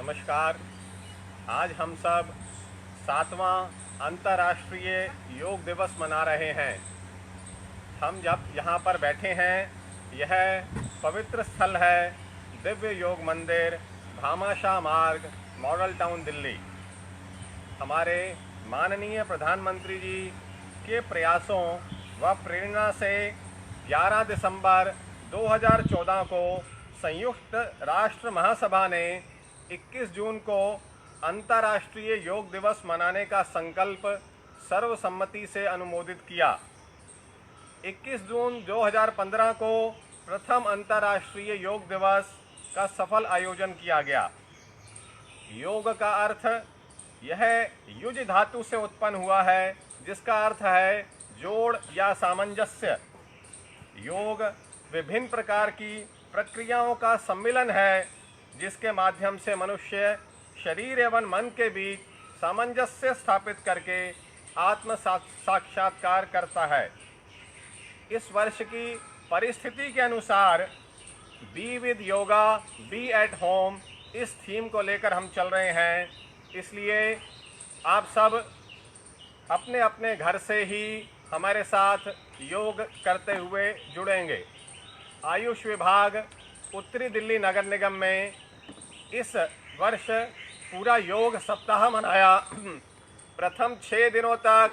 नमस्कार। आज हम सब 7वां अंतर्राष्ट्रीय योग दिवस मना रहे हैं। हम जब यहाँ पर बैठे हैं, यह पवित्र स्थल है दिव्य योग मंदिर, भामाशाह मार्ग, मॉडल टाउन, दिल्ली। हमारे माननीय प्रधानमंत्री जी के प्रयासों व प्रेरणा से 11 दिसंबर 2014 को संयुक्त राष्ट्र महासभा ने 21 जून को अंतर्राष्ट्रीय योग दिवस मनाने का संकल्प सर्वसम्मति से अनुमोदित किया। 21 जून 2015 को प्रथम अंतर्राष्ट्रीय योग दिवस का सफल आयोजन किया गया। योग का अर्थ यह युज धातु से उत्पन्न हुआ है, जिसका अर्थ है जोड़ या सामंजस्य। योग विभिन्न प्रकार की प्रक्रियाओं का सम्मिलन है, जिसके माध्यम से मनुष्य शरीर एवं मन के बीच सामंजस्य स्थापित करके आत्म साक्षात्कार करता है। इस वर्ष की परिस्थिति के अनुसार be with yoga, be at home, इस थीम को लेकर हम चल रहे हैं। इसलिए आप सब अपने अपने घर से ही हमारे साथ योग करते हुए जुड़ेंगे। आयुष विभाग उत्तरी दिल्ली नगर निगम में इस वर्ष पूरा योग सप्ताह मनाया। प्रथम 6 दिनों तक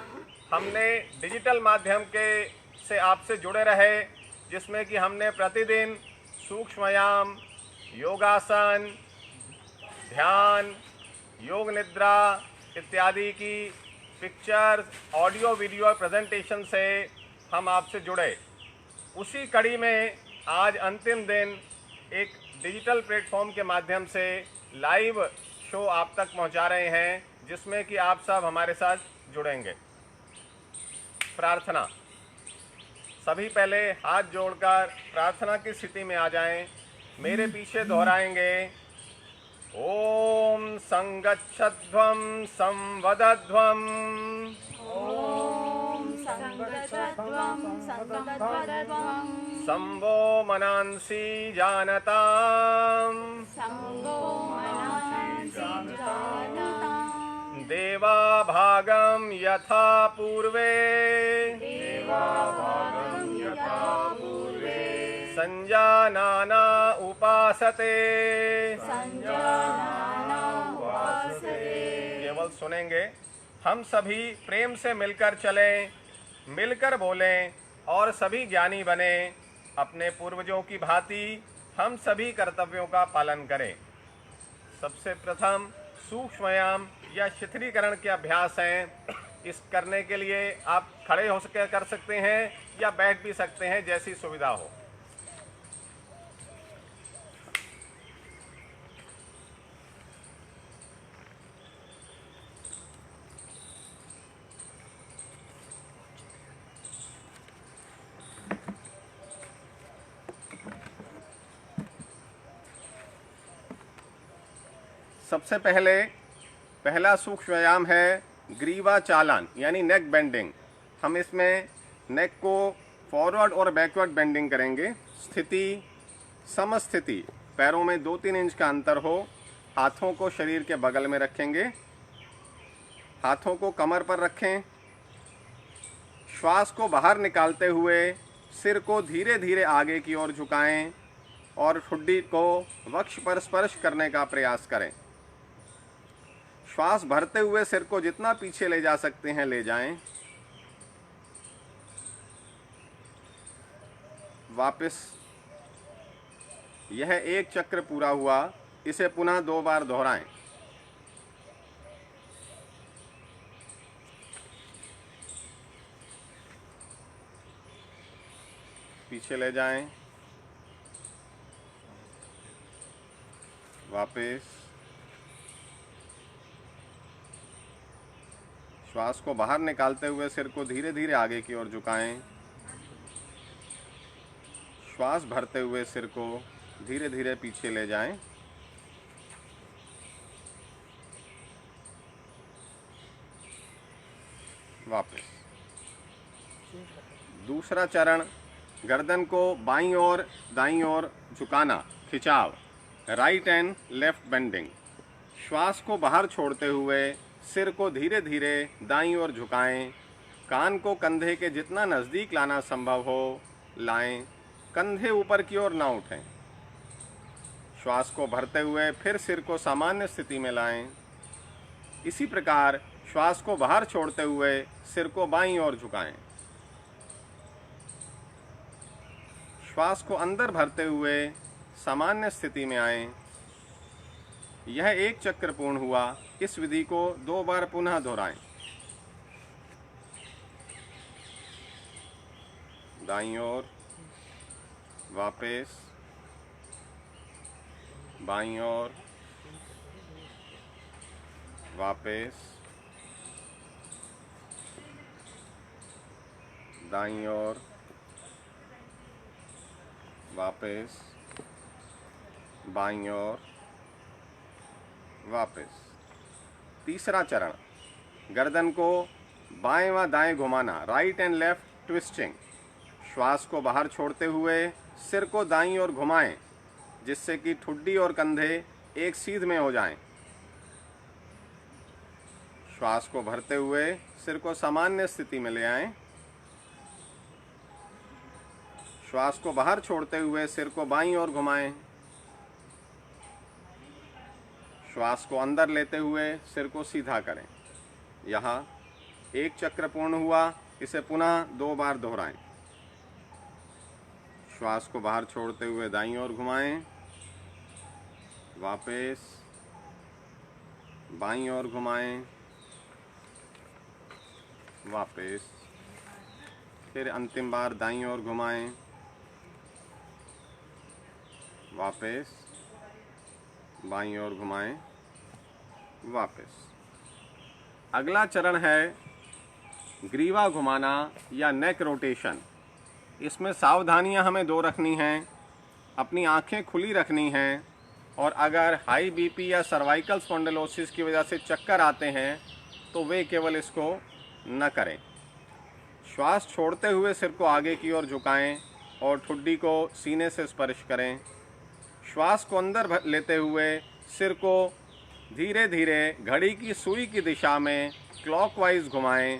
हमने डिजिटल माध्यम से आपसे जुड़े रहे, जिसमें कि हमने प्रतिदिन सूक्ष्मयाम, योगासन, ध्यान, योग निद्रा इत्यादि की पिक्चर्स, ऑडियो वीडियो प्रेजेंटेशन से हम आपसे जुड़े। उसी कड़ी में आज अंतिम दिन एक डिजिटल प्लेटफॉर्म के माध्यम से लाइव शो आप तक पहुंचा रहे हैं, जिसमें कि आप सब हमारे साथ जुड़ेंगे। प्रार्थना। सभी पहले हाथ जोड़कर प्रार्थना की स्थिति में आ जाएं। मेरे पीछे दोहराएंगे। ओम संगच्छध्वं संवदध्वं, संवो मनांसि जानताम्, देवा भागं यथा पूर्वे, संजानाना उपासते। केवल सुनेंगे। हम सभी प्रेम से मिलकर चलें, मिलकर बोलें और सभी ज्ञानी बने। अपने पूर्वजों की भांति हम सभी कर्तव्यों का पालन करें। सबसे प्रथम सूक्ष्मयाम या शिथिलीकरण के अभ्यास हैं। इस करने के लिए आप खड़े हो सके कर सकते हैं या बैठ भी सकते हैं, जैसी सुविधा हो। सबसे पहला सूक्ष्म व्यायाम है ग्रीवा चालन, यानी नेक बेंडिंग। हम इसमें नेक को फॉरवर्ड और बैकवर्ड बेंडिंग करेंगे। स्थिति समस्थिति, पैरों में 2-3 इंच का अंतर हो। हाथों को शरीर के बगल में रखेंगे, हाथों को कमर पर रखें। श्वास को बाहर निकालते हुए सिर को धीरे धीरे आगे की ओर झुकाएं और ठुड्डी को वक्ष पर स्पर्श करने का प्रयास करें। श्वास भरते हुए सिर को जितना पीछे ले जा सकते हैं ले जाएं। वापस। यह एक चक्र पूरा हुआ। इसे पुनः 2 बार दोहराएं। पीछे ले जाएं, वापस। श्वास को बाहर निकालते हुए सिर को धीरे धीरे आगे की ओर झुकाएं। श्वास भरते हुए सिर को धीरे धीरे पीछे ले जाएं। वापस। दूसरा चरण, गर्दन को बाईं ओर दाईं ओर झुकाना, खिंचाव, राइट एंड लेफ्ट बेंडिंग। श्वास को बाहर छोड़ते हुए सिर को धीरे धीरे दाईं ओर झुकाएं। कान को कंधे के जितना नज़दीक लाना संभव हो लाएं। कंधे ऊपर की ओर ना उठें। श्वास को भरते हुए फिर सिर को सामान्य स्थिति में लाएं। इसी प्रकार श्वास को बाहर छोड़ते हुए सिर को बाईं ओर झुकाएं। श्वास को अंदर भरते हुए सामान्य स्थिति में आएं। यह एक चक्र पूर्ण हुआ। इस विधि को 2 बार पुनः दोहराएं। दाईं ओर, वापस, बाईं ओर, वापस, दाईं ओर, वापस, बाईं ओर, वापस। तीसरा चरण, गर्दन को बाएं व दाएं घुमाना, राइट एंड लेफ्ट ट्विस्टिंग। श्वास को बाहर छोड़ते हुए सिर को दाईं ओर घुमाएं, जिससे कि ठुड्डी और कंधे एक सीध में हो जाएं। श्वास को भरते हुए सिर को सामान्य स्थिति में ले आएं। श्वास को बाहर छोड़ते हुए सिर को बाईं ओर घुमाएं। श्वास को अंदर लेते हुए सिर को सीधा करें। यहाँ एक चक्र पूर्ण हुआ। इसे पुनः 2 बार दोहराएं। श्वास को बाहर छोड़ते हुए दाईं ओर घुमाएं, वापस, बाईं ओर घुमाएं, वापस, फिर अंतिम बार दाईं ओर घुमाएं, वापस, बाईं ओर घुमाएं, वापस। अगला चरण है ग्रीवा घुमाना या नेक रोटेशन। इसमें सावधानियां हमें 2 रखनी हैं। अपनी आंखें खुली रखनी हैं और अगर हाई बीपी या सर्वाइकल स्पॉन्डिलोसिस की वजह से चक्कर आते हैं तो वे केवल इसको न करें। श्वास छोड़ते हुए सिर को आगे की ओर झुकाएं और ठुड्डी को सीने से स्पर्श करें। श्वास को अंदर लेते हुए सिर को धीरे धीरे घड़ी की सुई की दिशा में क्लॉकवाइज घुमाएं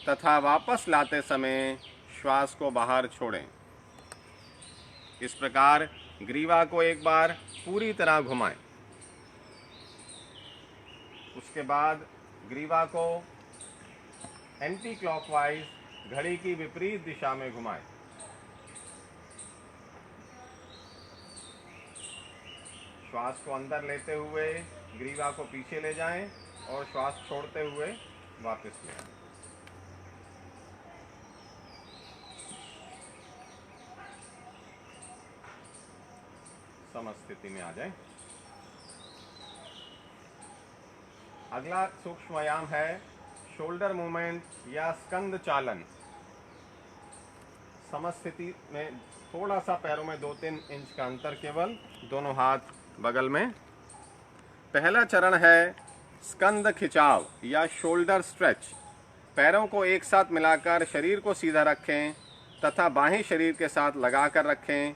तथा वापस लाते समय श्वास को बाहर छोड़ें। इस प्रकार ग्रीवा को एक बार पूरी तरह घुमाएं। उसके बाद ग्रीवा को एंटी क्लॉकवाइज घड़ी की विपरीत दिशा में घुमाएं। श्वास को अंदर लेते हुए ग्रीवा को पीछे ले जाएं और श्वास छोड़ते हुए वापस ले आएं। समस्थिति में आ जाएं। अगला सूक्ष्म व्यायाम है शोल्डर मूवमेंट या स्कंद चालन। समस्थिति में थोड़ा सा पैरों में 2-3 इंच का अंतर, केवल दोनों हाथ बगल में। पहला चरण है स्कंद खिंचाव या शोल्डर स्ट्रेच। पैरों को एक साथ मिलाकर शरीर को सीधा रखें तथा बाहें शरीर के साथ लगाकर रखें।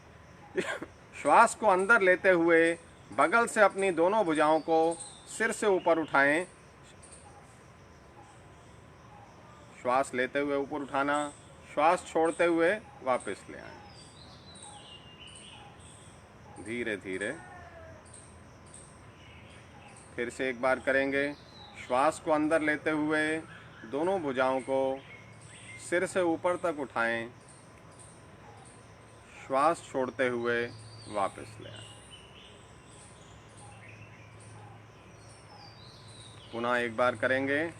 श्वास को अंदर लेते हुए बगल से अपनी दोनों भुजाओं को सिर से ऊपर उठाएं। श्वास लेते हुए ऊपर उठाना, श्वास छोड़ते हुए वापस ले आएं। धीरे धीरे फिर से एक बार करेंगे। श्वास को अंदर लेते हुए दोनों भुजाओं को सिर से ऊपर तक उठाएं। श्वास छोड़ते हुए वापस ले आएं। पुनः एक बार करेंगे।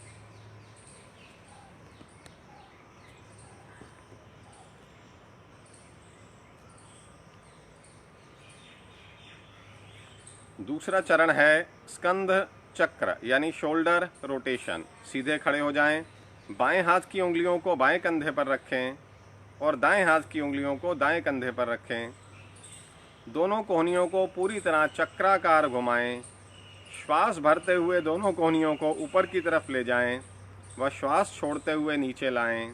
दूसरा चरण है स्कंद चक्र यानी शोल्डर रोटेशन। सीधे खड़े हो जाएं। बाएं हाथ की उंगलियों को बाएं कंधे पर रखें और दाएं हाथ की उंगलियों को दाएं कंधे पर रखें। दोनों कोहनियों को पूरी तरह चक्राकार घुमाएं। श्वास भरते हुए दोनों कोहनियों को ऊपर की तरफ ले जाएं व श्वास छोड़ते हुए नीचे लाएं।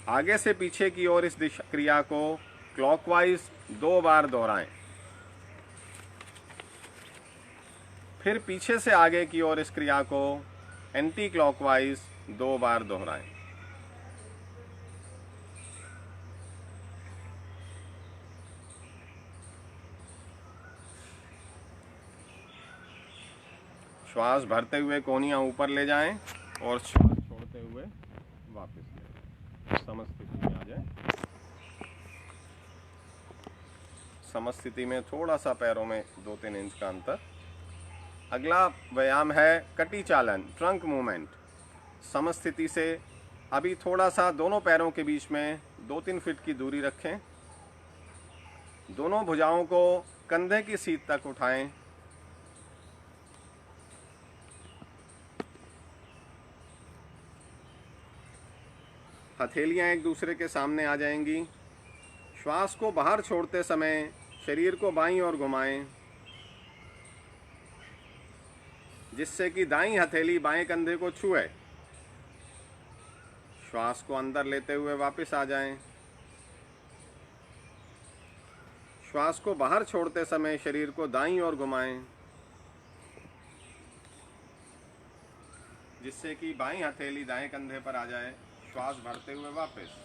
आगे से पीछे की ओर इस दिशा क्रिया को क्लॉकवाइज 2 बार दोहराएं। फिर पीछे से आगे की ओर इस क्रिया को एंटी क्लॉकवाइज 2 बार दोहराएं। श्वास भरते हुए कोहनियाँ ऊपर ले जाएं और श्वास छोड़ते हुए वापस ले जाएं। समस्थिति में आ जाएं। समस्थिति में थोड़ा सा पैरों में 2-3 इंच का अंतर। अगला व्यायाम है कटी चालन, ट्रंक मूवमेंट। समस्थिति से अभी थोड़ा सा दोनों पैरों के बीच में 2-3 फीट की दूरी रखें। दोनों भुजाओं को कंधे की सीध तक उठाएं। हथेलियां एक दूसरे के सामने आ जाएंगी। श्वास को बाहर छोड़ते समय शरीर को बाईं ओर घुमाएं, जिससे कि दाईं हथेली बाएं कंधे को छुए। श्वास को अंदर लेते हुए वापस आ जाएं। श्वास को बाहर छोड़ते समय शरीर को दाईं ओर घुमाएं, जिससे कि बाईं हथेली दाएं कंधे पर आ जाए। श्वास भरते हुए वापस।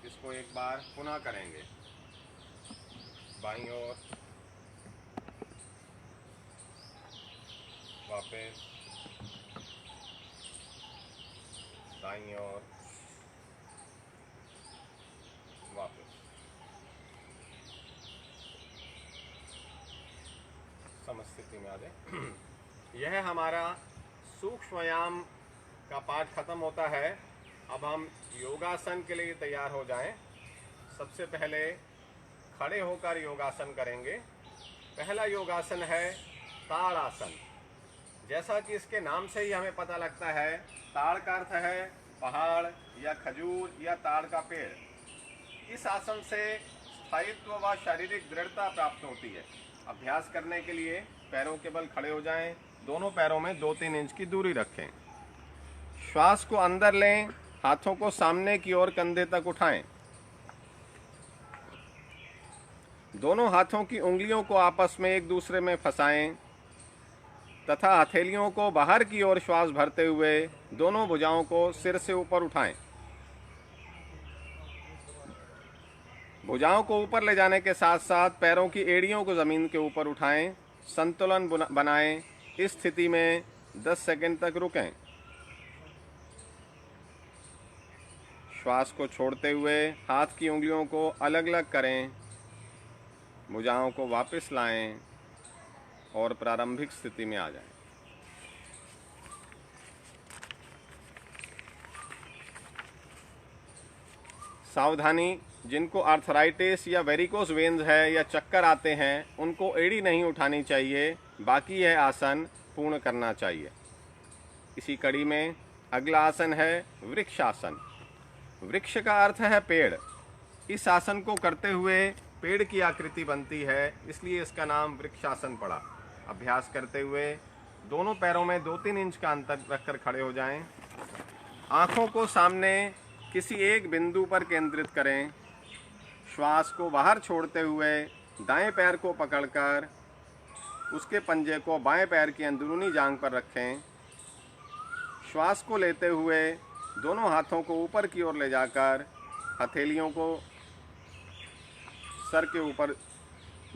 इसको एक बार पुनः करेंगे। बाईं ओर वापस, दाईं ओर वापस। समस्थिति में आ जाए। यह हमारा सूक्ष्म व्यायाम का पाठ खत्म होता है। अब हम योगासन के लिए तैयार हो जाएं। सबसे पहले खड़े होकर योगासन करेंगे। पहला योगासन है ताड़ासन। जैसा कि इसके नाम से ही हमें पता लगता है, ताड़ का अर्थ है पहाड़ या खजूर या ताड़ का पेड़। इस आसन से स्थायित्व व शारीरिक दृढ़ता प्राप्त होती है। अभ्यास करने के लिए पैरों के बल खड़े हो जाएं। दोनों पैरों में 2-3 इंच की दूरी रखें। श्वास को अंदर लें। हाथों को सामने की ओर कंधे तक उठाएं। दोनों हाथों की उंगलियों को आपस में एक दूसरे में फंसाएं तथा हथेलियों को बाहर की ओर श्वास भरते हुए दोनों भुजाओं को सिर से ऊपर उठाएं। भुजाओं को ऊपर ले जाने के साथ साथ पैरों की एड़ियों को जमीन के ऊपर उठाएं। संतुलन बनाएं। इस स्थिति में 10 सेकंड तक रुकें। श्वास को छोड़ते हुए हाथ की उंगलियों को अलग अलग करें। भुजाओं को वापस लाएं और प्रारंभिक स्थिति में आ जाएं। सावधानी, जिनको आर्थराइटिस या वेरिकोस वेन्स है या चक्कर आते हैं, उनको एड़ी नहीं उठानी चाहिए। बाकी यह आसन पूर्ण करना चाहिए। इसी कड़ी में अगला आसन है वृक्षासन। वृक्ष का अर्थ है पेड़। इस आसन को करते हुए पेड़ की आकृति बनती है, इसलिए इसका नाम वृक्षासन पड़ा। अभ्यास करते हुए दोनों पैरों में 2-3 इंच का अंतर रखकर खड़े हो जाएं। आंखों को सामने किसी एक बिंदु पर केंद्रित करें। श्वास को बाहर छोड़ते हुए दाएं पैर को पकड़कर उसके पंजे को बाएं पैर की अंदरूनी जांघ पर रखें। श्वास को लेते हुए दोनों हाथों को ऊपर की ओर ले जाकर हथेलियों को सर के ऊपर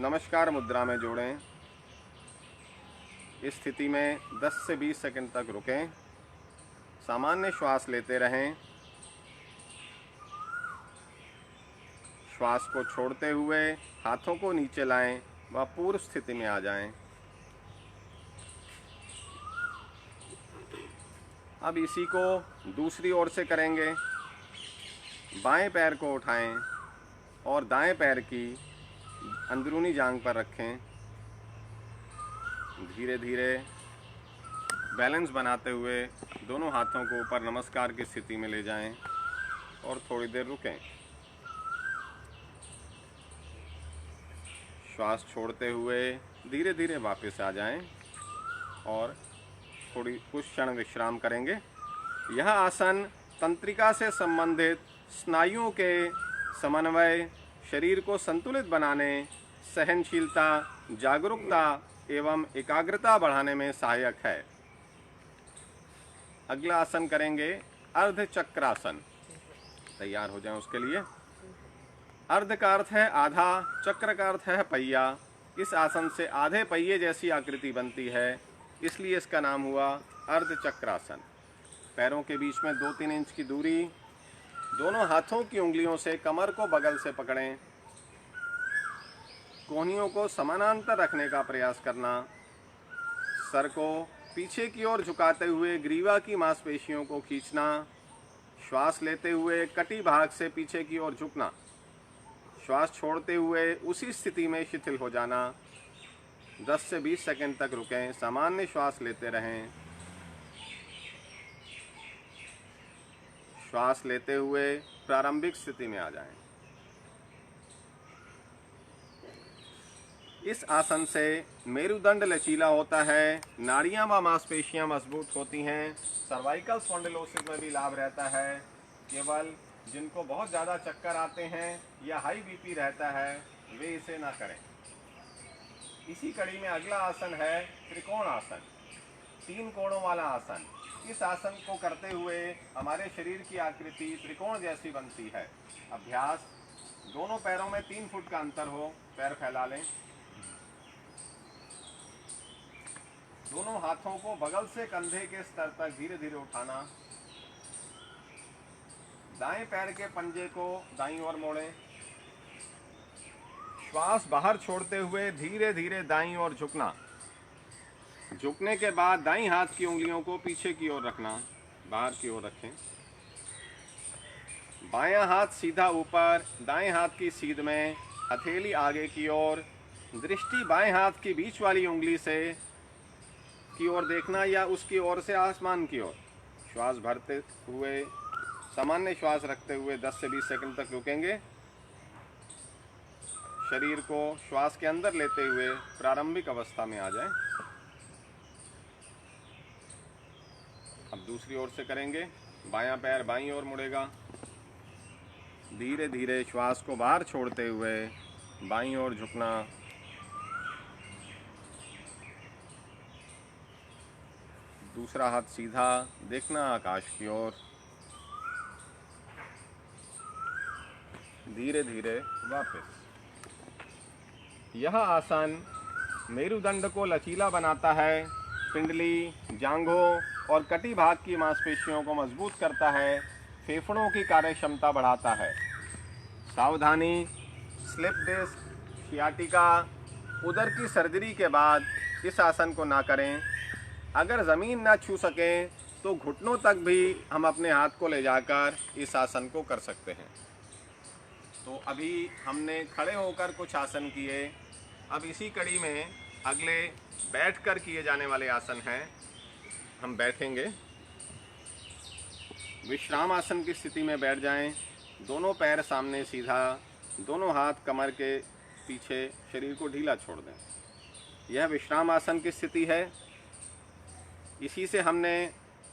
नमस्कार मुद्रा में जोड़ें। इस स्थिति में 10 से 20 सेकंड तक रुकें। सामान्य श्वास लेते रहें। श्वास को छोड़ते हुए हाथों को नीचे लाएं व पूर्व स्थिति में आ जाएं। अब इसी को दूसरी ओर से करेंगे। बाएं पैर को उठाएं और दाएं पैर की अंदरूनी जांघ पर रखें। धीरे धीरे बैलेंस बनाते हुए दोनों हाथों को ऊपर नमस्कार की स्थिति में ले जाएं और थोड़ी देर रुकें। श्वास छोड़ते हुए धीरे धीरे वापस आ जाएं और कुछ क्षण विश्राम करेंगे। यह आसन तंत्रिका से संबंधित स्नायुओं के समन्वय, शरीर को संतुलित बनाने, सहनशीलता, जागरूकता एवं एकाग्रता बढ़ाने में सहायक है। अगला आसन करेंगे अर्ध चक्रासन। तैयार हो जाएं उसके लिए। अर्ध का अर्थ है आधा, चक्र का अर्थ है पहिया। इस आसन से आधे पहिए जैसी आकृति बनती है, इसलिए इसका नाम हुआ अर्ध चक्रासन। पैरों के बीच में 2-3 इंच की दूरी, दोनों हाथों की उंगलियों से कमर को बगल से पकड़ें, कोहनियों को समानांतर रखने का प्रयास करना, सर को पीछे की ओर झुकाते हुए ग्रीवा की मांसपेशियों को खींचना, श्वास लेते हुए कटी भाग से पीछे की ओर झुकना, श्वास छोड़ते हुए उसी स्थिति में शिथिल हो जाना। 10 से 20 सेकंड तक रुकें, सामान्य श्वास लेते रहें। श्वास लेते हुए प्रारंभिक स्थिति में आ जाएं। इस आसन से मेरुदंड लचीला होता है, नाड़ियां व मांसपेशियां मजबूत होती हैं, सर्वाइकल स्पॉन्डिलोसिस में भी लाभ रहता है। केवल जिनको बहुत ज़्यादा चक्कर आते हैं या हाई बीपी रहता है वे इसे ना करें। इसी कड़ी में अगला आसन है त्रिकोण आसन, 3 कोणों वाला आसन। इस आसन को करते हुए हमारे शरीर की आकृति त्रिकोण जैसी बनती है। अभ्यास, दोनों पैरों में 3 फुट का अंतर हो, पैर फैला लें। दोनों हाथों को बगल से कंधे के स्तर तक धीरे धीरे उठाना। दाएं पैर के पंजे को दाईं ओर मोड़ें। श्वास बाहर छोड़ते हुए धीरे धीरे दाईं ओर झुकना। झुकने के बाद दाईं हाथ की उंगलियों को पीछे की ओर रखना, बाहर की ओर रखें। बायां हाथ सीधा ऊपर, दाएं हाथ की सीध में, हथेली आगे की ओर, दृष्टि बाएं हाथ की बीच वाली उंगली से की ओर देखना या उसकी ओर से आसमान की ओर। श्वास भरते हुए सामान्य श्वास रखते हुए 10 से 20 सेकंड तक रुकेंगे। शरीर को श्वास के अंदर लेते हुए प्रारंभिक अवस्था में आ जाएं। अब दूसरी ओर से करेंगे। बायां पैर बाईं ओर मुड़ेगा। धीरे धीरे श्वास को बाहर छोड़ते हुए बाईं ओर झुकना। दूसरा हाथ सीधा, देखना आकाश की ओर। धीरे धीरे वापस। यह आसन मेरुदंड को लचीला बनाता है, पिंडली, जांघों और कटी भाग की मांसपेशियों को मजबूत करता है, फेफड़ों की कार्यक्षमता बढ़ाता है। सावधानी, स्लिप डिस्क, सियाटिका, उदर की सर्जरी के बाद इस आसन को ना करें। अगर ज़मीन ना छू सकें तो घुटनों तक भी हम अपने हाथ को ले जाकर इस आसन को कर सकते हैं। तो अभी हमने खड़े होकर कुछ आसन किए। अब इसी कड़ी में अगले बैठकर किए जाने वाले आसन हैं। हम बैठेंगे। विश्राम आसन की स्थिति में बैठ जाएं। दोनों पैर सामने सीधा, दोनों हाथ कमर के पीछे, शरीर को ढीला छोड़ दें। यह विश्राम आसन की स्थिति है। इसी से हमने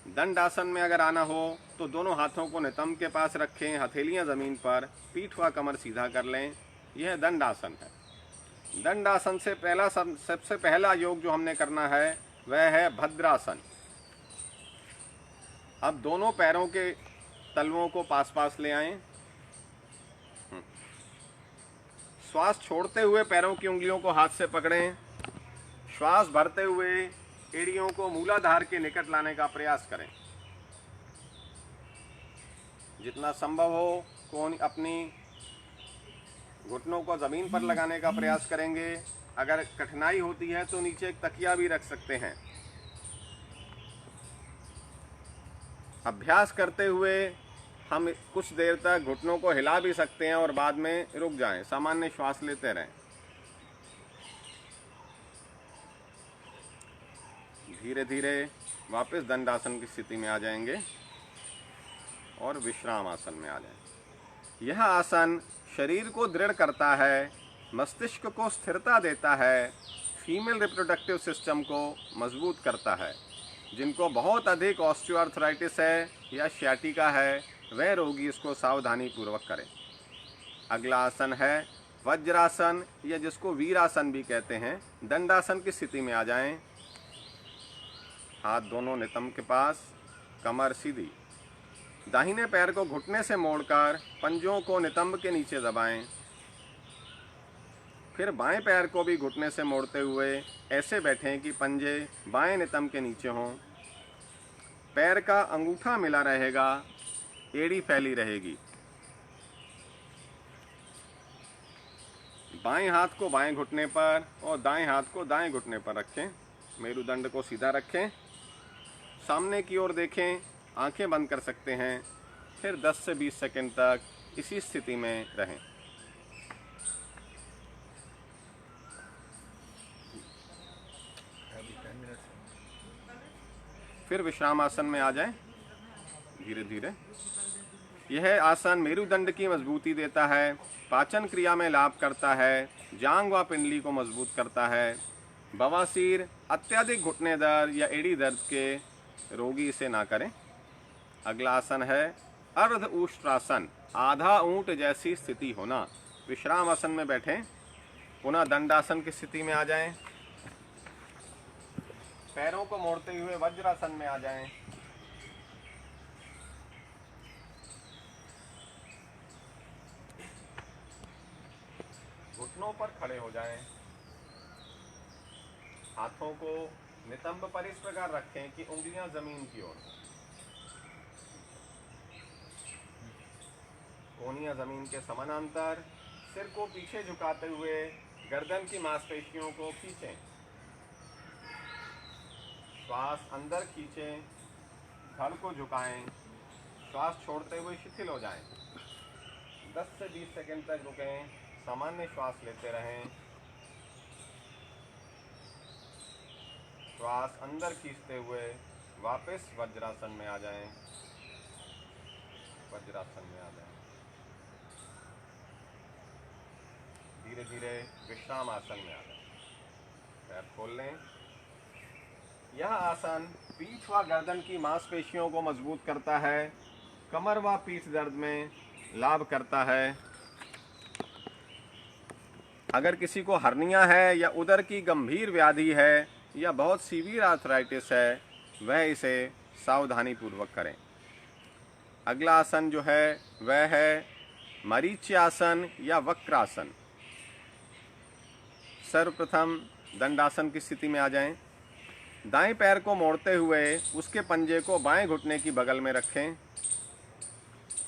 दंड आसन में अगर आना हो तो दोनों हाथों को नितंब के पास रखें, हथेलियां ज़मीन पर, पीठ व कमर सीधा कर लें। यह दंड आसन है। दंड आसन से सबसे पहला योग जो हमने करना है वह है भद्रासन। अब दोनों पैरों के तलवों को पास पास ले आएं। श्वास छोड़ते हुए पैरों की उंगलियों को हाथ से पकड़ें। श्वास भरते हुए एड़ियों को मूलाधार के निकट लाने का प्रयास करें। जितना संभव हो कोहनी अपनी घुटनों को ज़मीन पर लगाने का प्रयास करेंगे। अगर कठिनाई होती है तो नीचे एक तकिया भी रख सकते हैं। अभ्यास करते हुए हम कुछ देर तक घुटनों को हिला भी सकते हैं और बाद में रुक जाएं। सामान्य श्वास लेते रहें। धीरे धीरे वापस दंडासन की स्थिति में आ जाएंगे और विश्राम आसन में आ जाएं। यह आसन शरीर को दृढ़ करता है, मस्तिष्क को स्थिरता देता है, फीमेल रिप्रोडक्टिव सिस्टम को मजबूत करता है। जिनको बहुत अधिक ऑस्टियोआर्थराइटिस है या सियाटिका है वह रोगी इसको सावधानी पूर्वक करें। अगला आसन है वज्रासन या जिसको वीरासन भी कहते हैं, दंडासन की स्थिति में आ जाएं। हाथ दोनों नितंब के पास, कमर सीधी। दाहिने पैर को घुटने से मोड़कर पंजों को नितंब के नीचे दबाएं। फिर बाएं पैर को भी घुटने से मोड़ते हुए ऐसे बैठें कि पंजे बाएं नितंब के नीचे हों। पैर का अंगूठा मिला रहेगा, एड़ी फैली रहेगी। बाएं हाथ को बाएं घुटने पर और दाएं हाथ को दाएं घुटने पर रखें। मेरुदंड को सीधा रखें, सामने की ओर देखें, आंखें बंद कर सकते हैं। फिर 10 से 20 सेकंड तक इसी स्थिति में रहें। फिर विश्राम आसन में आ जाएं धीरे धीरे। यह आसन मेरुदंड की मजबूती देता है, पाचन क्रिया में लाभ करता है, जांघ व पिंडली को मजबूत करता है। बवासीर, अत्यधिक घुटने दर्द या एड़ी दर्द के रोगी इसे ना करें। अगला आसन है अर्ध ऊष्ट्रासन, आधा ऊंट जैसी स्थिति होना। विश्राम आसन में बैठें, पुनः दंडासन की स्थिति में आ जाएं। पैरों को मोड़ते हुए वज्रासन में आ जाएं। घुटनों पर खड़े हो जाएं। हाथों को नितंब पर इस प्रकार रखें कि उंगलियां जमीन की ओर, कोहनियां जमीन के समानांतर। सिर को पीछे झुकाते हुए गर्दन की मांसपेशियों को खींचें। श्वास अंदर खींचें, धड़ को झुकाएं। श्वास छोड़ते हुए शिथिल हो जाएं। 10 से 20 सेकंड तक रुकें, सामान्य श्वास लेते रहें। श्वास अंदर खींचते हुए वापस वज्रासन में आ जाएं। वज्रासन में आ जाएं। धीरे धीरे विश्राम आसन में आ जाएं। पैर खोल लें। यह आसन पीठ व गर्दन की मांसपेशियों को मजबूत करता है, कमर व पीठ दर्द में लाभ करता है। अगर किसी को हर्निया है या उदर की गंभीर व्याधि है या बहुत सीवियर आर्थराइटिस है, वह इसे सावधानी पूर्वक करें। अगला आसन जो है वह है मरीच्यासन या वक्रासन। सर्वप्रथम दंडासन की स्थिति में आ जाएं। दाएं पैर को मोड़ते हुए उसके पंजे को बाएं घुटने की बगल में रखें।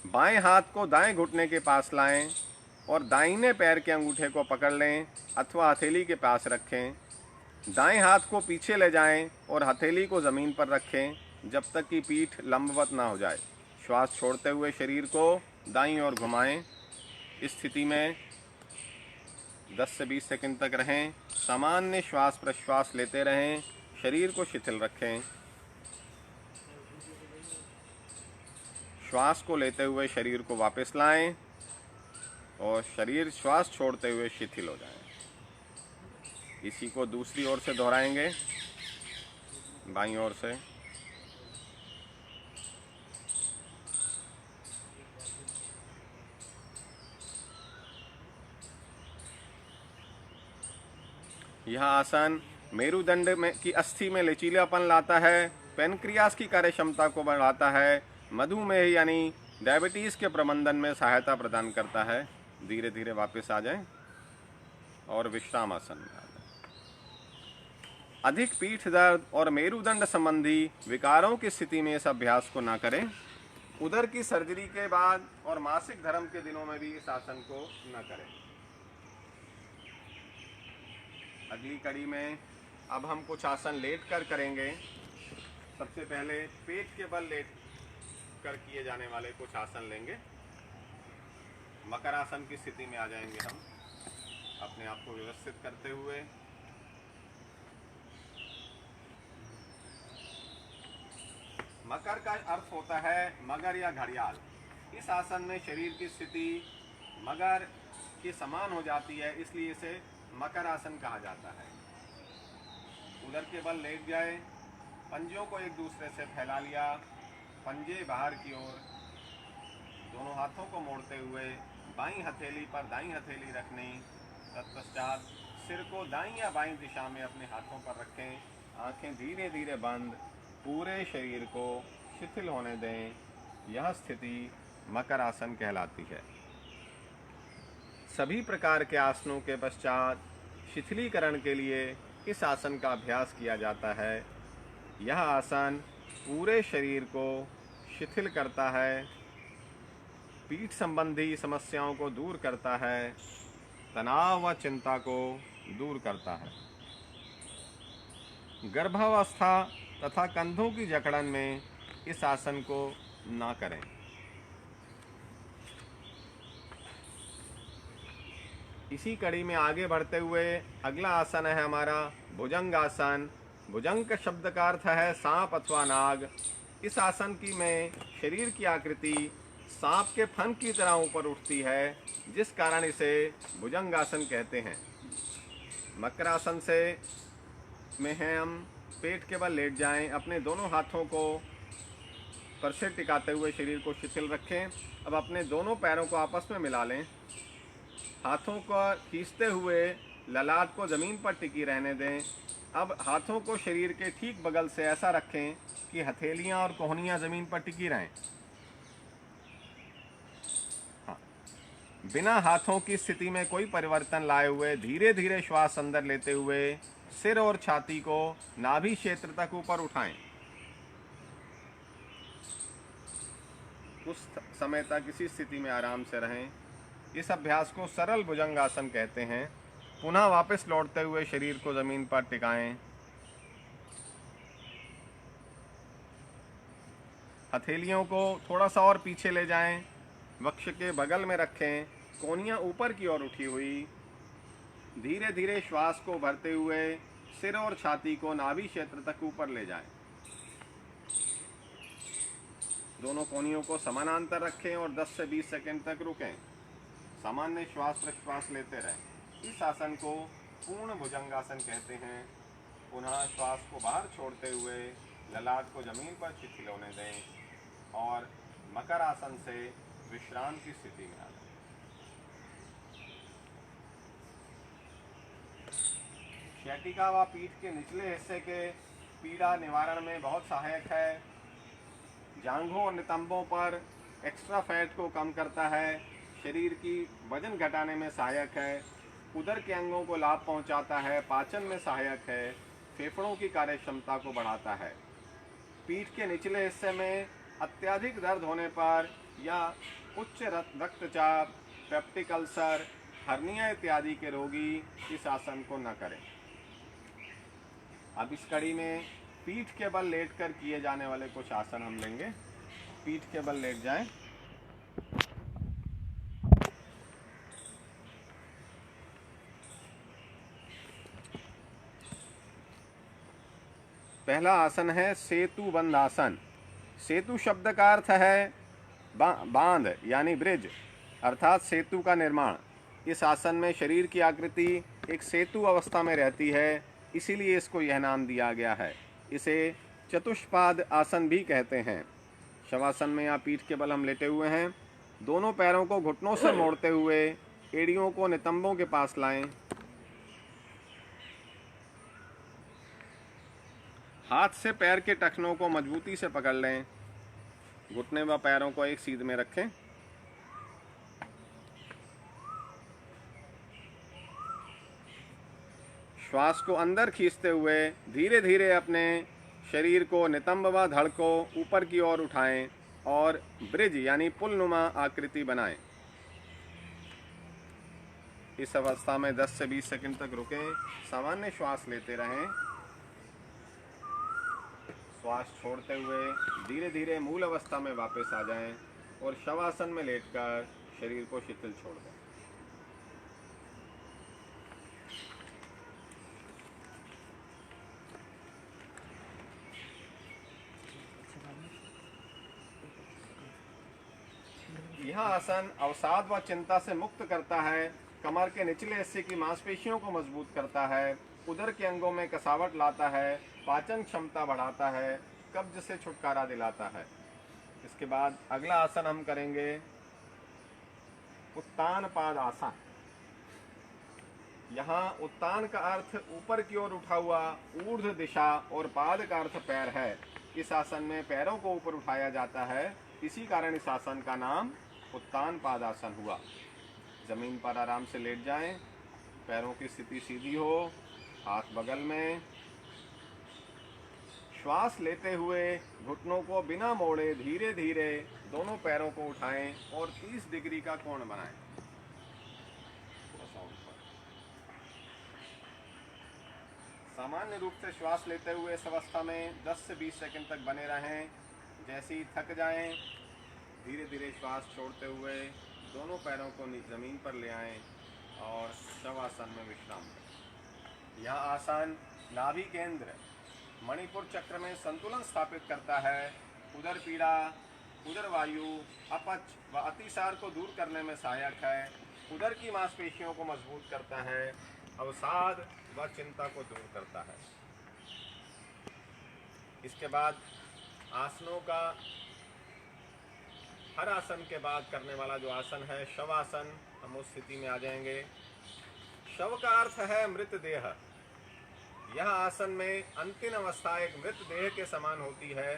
बाएं हाथ को दाएं घुटने के पास लाएं और दाहिने पैर के अंगूठे को पकड़ लें अथवा हथेली के पास रखें। दाएं हाथ को पीछे ले जाएं और हथेली को ज़मीन पर रखें जब तक कि पीठ लंबवत ना हो जाए। श्वास छोड़ते हुए शरीर को दाईं ओर घुमाएं। इस स्थिति में 10 से 20 सेकंड तक रहें। सामान्य श्वास प्रश्वास लेते रहें, शरीर को शिथिल रखें। श्वास को लेते हुए शरीर को वापस लाएं और शरीर श्वास छोड़ते हुए शिथिल हो जाए। इसी को दूसरी ओर से दोहराएंगे, बाईं ओर से। यह आसन मेरुदंड में की अस्थि में लचीलापन लाता है, पेनक्रियास की कार्य क्षमता को बढ़ाता है, मधुमेह यानी डायबिटीज़ के प्रबंधन में सहायता प्रदान करता है। धीरे धीरे वापस आ जाएं और विश्राम आसन में आ जाएं। अधिक पीठ दर्द और मेरुदंड संबंधी विकारों की स्थिति में इस अभ्यास को ना करें। उदर की सर्जरी के बाद और मासिक धर्म के दिनों में भी इस आसन को न करें। अगली कड़ी में अब हम कुछ आसन लेट कर करेंगे। सबसे पहले पेट के बल लेट कर किए जाने वाले कुछ आसन लेंगे। मकर आसन की स्थिति में आ जाएंगे हम, अपने आप को व्यवस्थित करते हुए। मकर का अर्थ होता है मगर या घड़ियाल। इस आसन में शरीर की स्थिति मगर के समान हो जाती है, इसलिए इसे मकर आसन कहा जाता है। उदर के बल लेट जाए, पंजों को एक दूसरे से फैला लिया, पंजे बाहर की ओर, दोनों हाथों को मोड़ते हुए बाईं हथेली पर दाईं हथेली रखनी। तत्पश्चात सिर को दाईं या बाईं दिशा में अपने हाथों पर रखें। आंखें धीरे धीरे बंद, पूरे शरीर को शिथिल होने दें। यह स्थिति मकर आसन कहलाती है। सभी प्रकार के आसनों के पश्चात शिथिलीकरण के लिए इस आसन का अभ्यास किया जाता है। यह आसन पूरे शरीर को शिथिल करता है, पीठ संबंधी समस्याओं को दूर करता है, तनाव व चिंता को दूर करता है। गर्भावस्था तथा कंधों की जकड़न में इस आसन को ना करें। इसी कड़ी में आगे बढ़ते हुए अगला आसन है हमारा भुजंग आसन। भुजंग का शब्द का अर्थ है सांप अथवा नाग। इस आसन की में शरीर की आकृति सांप के फन की तरह ऊपर उठती है, जिस कारण इसे भुजंग आसन कहते हैं। मकर आसन से में है हम पेट के बल लेट जाएं, अपने दोनों हाथों को पर से टिकाते हुए शरीर को शिथिल रखें। अब अपने दोनों पैरों को आपस में मिला लें। हाथों को खींचते हुए ललाट को ज़मीन पर टिकी रहने दें। अब हाथों को शरीर के ठीक बगल से ऐसा रखें कि हथेलियां और कोहनियां ज़मीन पर टिकी रहें। हाँ, बिना हाथों की स्थिति में कोई परिवर्तन लाए हुए धीरे धीरे श्वास अंदर लेते हुए सिर और छाती को नाभि क्षेत्र तक ऊपर उठाएं। कुछ समय तक इसी स्थिति में आराम से रहें। इस अभ्यास को सरल भुजंगासन कहते हैं। पुनः वापस लौटते हुए शरीर को ज़मीन पर टिकाएं। हथेलियों को थोड़ा सा और पीछे ले जाएं, वक्ष के बगल में रखें, कोहनियां ऊपर की ओर उठी हुई। धीरे धीरे श्वास को भरते हुए सिर और छाती को नाभि क्षेत्र तक ऊपर ले जाएं। दोनों कोहनियों को समानांतर रखें और 10 से 20 सेकंड तक रुकें। सामान्य श्वास प्रश्वास लेते रहें। इस आसन को पूर्ण भुजंगासन कहते हैं। पुनः श्वास को बाहर छोड़ते हुए ललाट को जमीन पर शिथिल होने दें और मकर आसन से विश्राम की स्थिति में आ जाएं। शैटिका व पीठ के निचले हिस्से के पीड़ा निवारण में बहुत सहायक है। जांघों और नितंबों पर एक्स्ट्रा फैट को कम करता है। शरीर की वजन घटाने में सहायक है। उदर के अंगों को लाभ पहुंचाता है। पाचन में सहायक है। फेफड़ों की कार्यक्षमता को बढ़ाता है। पीठ के निचले हिस्से में अत्यधिक दर्द होने पर या उच्च रक्तचाप, पेप्टिक अल्सर, हर्निया इत्यादि के रोगी इस आसन को न करें। अब इस कड़ी में पीठ के बल लेटकर किए जाने वाले कुछ आसन हम लेंगे। पीठ के बल लेट जाएं। पहला आसन है सेतु बंध आसन। सेतु शब्द का अर्थ है बांध यानी ब्रिज, अर्थात सेतु का निर्माण। इस आसन में शरीर की आकृति एक सेतु अवस्था में रहती है, इसीलिए इसको यह नाम दिया गया है। इसे चतुष्पाद आसन भी कहते हैं। शवासन में या पीठ के बल हम लेटे हुए हैं। दोनों पैरों को घुटनों से मोड़ते हुए एड़ियों को नितंबों के पास लाएं। हाथ से पैर के टखनों को मजबूती से पकड़ लें। घुटने व पैरों को एक सीध में रखें। श्वास को अंदर खींचते हुए धीरे धीरे अपने शरीर को नितंब व धड़ को ऊपर की ओर उठाएं और ब्रिज यानी पुलनुमा आकृति बनाएं। इस अवस्था में 10 से 20 सेकंड तक रुकें। सामान्य श्वास लेते रहें। श्वास छोड़ते हुए धीरे धीरे मूल अवस्था में वापस आ जाएं और शवासन में लेटकर शरीर को शिथिल छोड़ दें। यह आसन अवसाद व चिंता से मुक्त करता है। कमर के निचले हिस्से की मांसपेशियों को मजबूत करता है। उदर के अंगों में कसावट लाता है। पाचन क्षमता बढ़ाता है। कब्ज से छुटकारा दिलाता है। इसके बाद अगला आसन हम करेंगे उत्तान पाद आसन। यहाँ उत्तान का अर्थ ऊपर की ओर उठा हुआ ऊर्ध्व दिशा और पाद का अर्थ पैर है। इस आसन में पैरों को ऊपर उठाया जाता है, इसी कारण इस आसन का नाम उत्तान पादासन हुआ। जमीन पर आराम से लेट जाएं, पैरों की स्थिति सीधी हो, हाथ बगल में। श्वास लेते हुए घुटनों को बिना मोड़े धीरे धीरे दोनों पैरों को उठाएं और 30 डिग्री का कोण बनाएं। सामान्य रूप से श्वास लेते हुए इस अवस्था में 10 से 20 सेकंड तक बने रहें। जैसे ही थक जाएं, धीरे धीरे श्वास छोड़ते हुए दोनों पैरों को ज़मीन पर ले आएं और शवासन में विश्राम करें। यह आसन नाभि केंद्र मणिपुर चक्र में संतुलन स्थापित करता है। उदर पीड़ा, उदर वायु, अपच व अतिसार को दूर करने में सहायक है। उदर की मांसपेशियों को मजबूत करता है। अवसाद व चिंता को दूर करता है। इसके बाद आसनों का हर आसन के बाद करने वाला जो आसन है शवासन, हम उस स्थिति में आ जाएंगे। शव का अर्थ है मृत देह। यह आसन में अंतिम अवस्था एक मृत देह के समान होती है।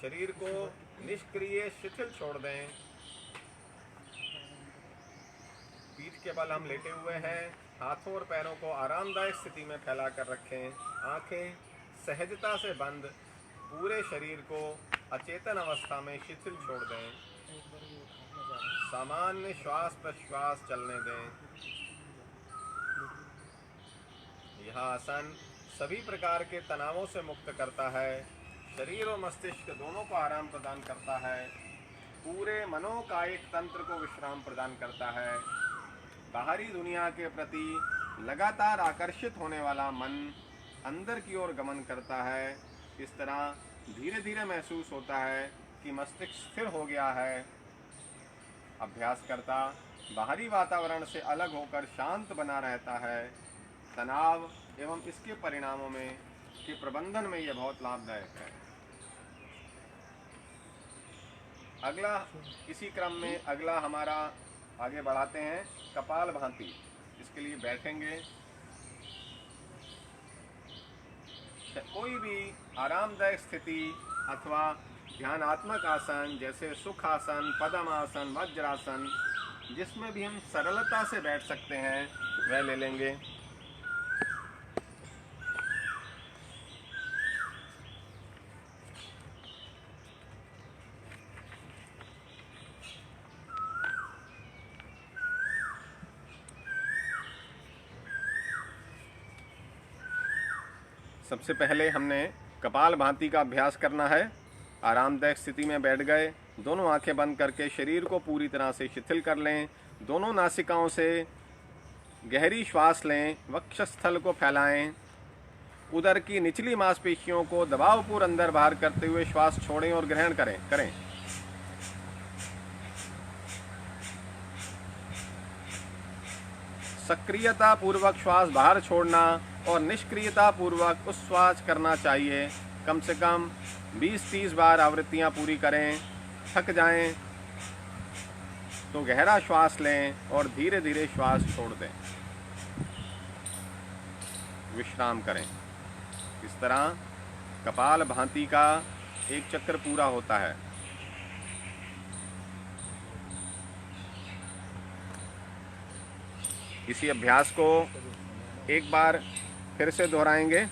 शरीर को निष्क्रिय शिथिल छोड़ दें। पीठ के बल हम लेटे हुए हैं। हाथों और पैरों को आरामदायक स्थिति में फैलाकर रखें। आंखें सहजता से बंद। पूरे शरीर को अचेतन अवस्था में शिथिल छोड़ दें। सामान्य श्वास प्रश्वास चलने दें। यह आसन सभी प्रकार के तनावों से मुक्त करता है। शरीर और मस्तिष्क दोनों को आराम प्रदान करता है। पूरे मनोकायिक तंत्र को विश्राम प्रदान करता है। बाहरी दुनिया के प्रति लगातार आकर्षित होने वाला मन अंदर की ओर गमन करता है। इस तरह धीरे धीरे महसूस होता है कि मस्तिष्क स्थिर हो गया है। अभ्यासकर्ता बाहरी वातावरण से अलग होकर शांत बना रहता है। तनाव एवं इसके परिणामों में के प्रबंधन में यह बहुत लाभदायक है। अगला इसी क्रम में अगला हमारा आगे बढ़ाते हैं कपाल भांति। इसके लिए बैठेंगे। कोई भी आरामदायक स्थिति अथवा ध्यानात्मक आसन जैसे सुखासन, पद्मासन, वज्रासन, जिसमें भी हम सरलता से बैठ सकते हैं वह ले लेंगे। सबसे पहले हमने कपाल भांति का अभ्यास करना है। आरामदायक स्थिति में बैठ गए। दोनों आंखें बंद करके शरीर को पूरी तरह से शिथिल कर लें। दोनों नासिकाओं से गहरी श्वास लें। वक्षस्थल को फैलाएं। उदर की निचली मांसपेशियों को दबावपूर्वक अंदर बाहर करते हुए श्वास छोड़ें और ग्रहण करें। सक्रियता पूर्वक श्वास बाहर छोड़ना और निष्क्रियता पूर्वक उच्छ्वास करना चाहिए। कम से कम 20-30 बार आवृत्तियां पूरी करें। थक जाएं तो गहरा श्वास लें और धीरे धीरे श्वास छोड़ दें। विश्राम करें। इस तरह कपाल भांति का एक चक्र पूरा होता है। इसी अभ्यास को एक बार फिर से दोहराएंगे।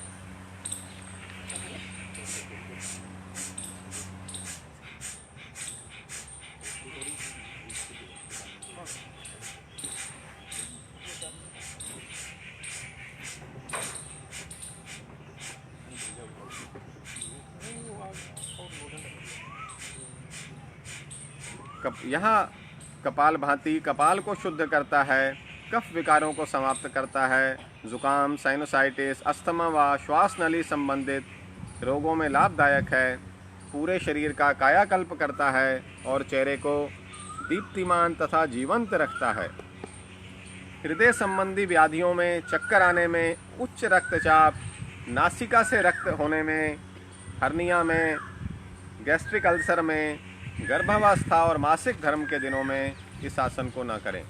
यहाँ कपाल भांति कपाल को शुद्ध करता है, कफ विकारों को समाप्त करता है। जुकाम, साइनोसाइटिस, अस्थमा व श्वास नली संबंधित रोगों में लाभदायक है। पूरे शरीर का कायाकल्प करता है और चेहरे को दीप्तिमान तथा जीवंत रखता है। हृदय संबंधी व्याधियों में, चक्कर आने में, उच्च रक्तचाप, नासिका से रक्त होने में, हर्निया में, गैस्ट्रिक अल्सर में, गर्भावस्था और मासिक धर्म के दिनों में इस आसन को ना करें।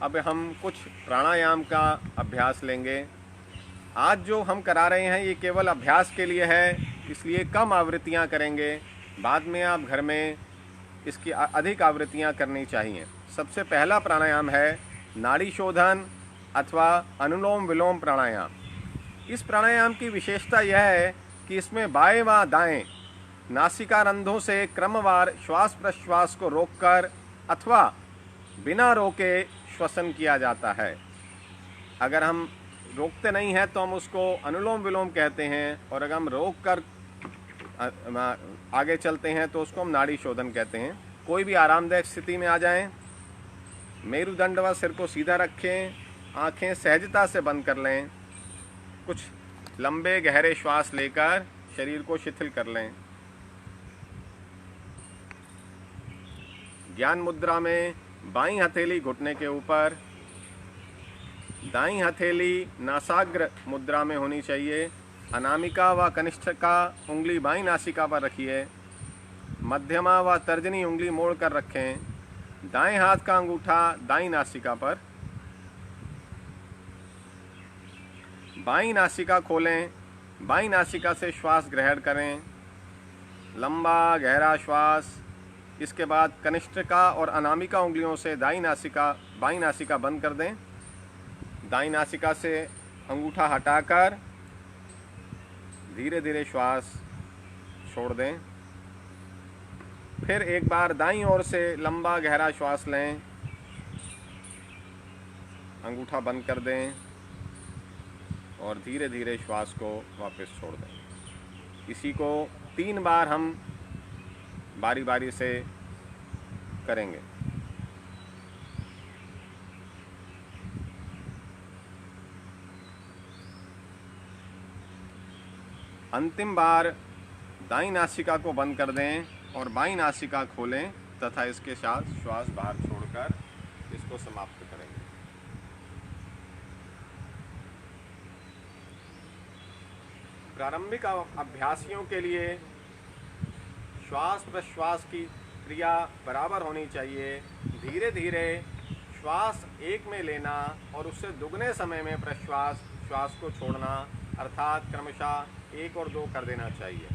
अब हम कुछ प्राणायाम का अभ्यास लेंगे। आज जो हम करा रहे हैं ये केवल अभ्यास के लिए है, इसलिए कम आवृत्तियां करेंगे। बाद में आप घर में इसकी अधिक आवृत्तियां करनी चाहिए। सबसे पहला प्राणायाम है नाड़ी शोधन अथवा अनुलोम विलोम प्राणायाम। इस प्राणायाम की विशेषता यह है कि इसमें बाएं व दाएं नासिका रंध्रों से क्रमवार श्वास प्रश्वास को रोककर अथवा बिना रोके श्वसन किया जाता है। अगर हम रोकते नहीं हैं तो हम उसको अनुलोम विलोम कहते हैं, और अगर हम रोक कर आगे चलते हैं तो उसको हम नाड़ी शोधन कहते हैं। कोई भी आरामदायक स्थिति में आ जाएं, मेरुदंड व सिर को सीधा रखें, आंखें सहजता से बंद कर लें, कुछ लंबे गहरे श्वास लेकर शरीर को शिथिल कर लें। ज्ञान मुद्रा में बाईं हथेली घुटने के ऊपर, दाईं हथेली नासाग्र मुद्रा में होनी चाहिए। अनामिका व कनिष्ठिका उंगली बाईं नासिका पर रखिए। मध्यमा व तर्जनी उंगली मोड़ कर रखें। दाएं हाथ का अंगूठा दाईं नासिका पर। बाईं नासिका खोलें, बाईं नासिका से श्वास ग्रहण करें, लंबा गहरा श्वास। इसके बाद कनिष्ठिका और अनामिका उंगलियों से बाईं नासिका बंद कर दें। दाईं नासिका से अंगूठा हटाकर धीरे धीरे श्वास छोड़ दें। फिर एक बार दाईं ओर से लंबा गहरा श्वास लें, अंगूठा बंद कर दें और धीरे धीरे श्वास को वापस छोड़ दें। इसी को 3 बार हम बारी बारी से करेंगे। अंतिम बार दाईं नासिका को बंद कर दें और बाईं नासिका खोलें तथा इसके साथ श्वास बाहर छोड़कर इसको समाप्त करेंगे। प्रारंभिक अभ्यासियों के लिए श्वास प्रश्वास की क्रिया बराबर होनी चाहिए। धीरे धीरे श्वास एक में लेना और उससे दुगने समय में श्वास को छोड़ना, अर्थात क्रमशः 1 और 2 कर देना चाहिए।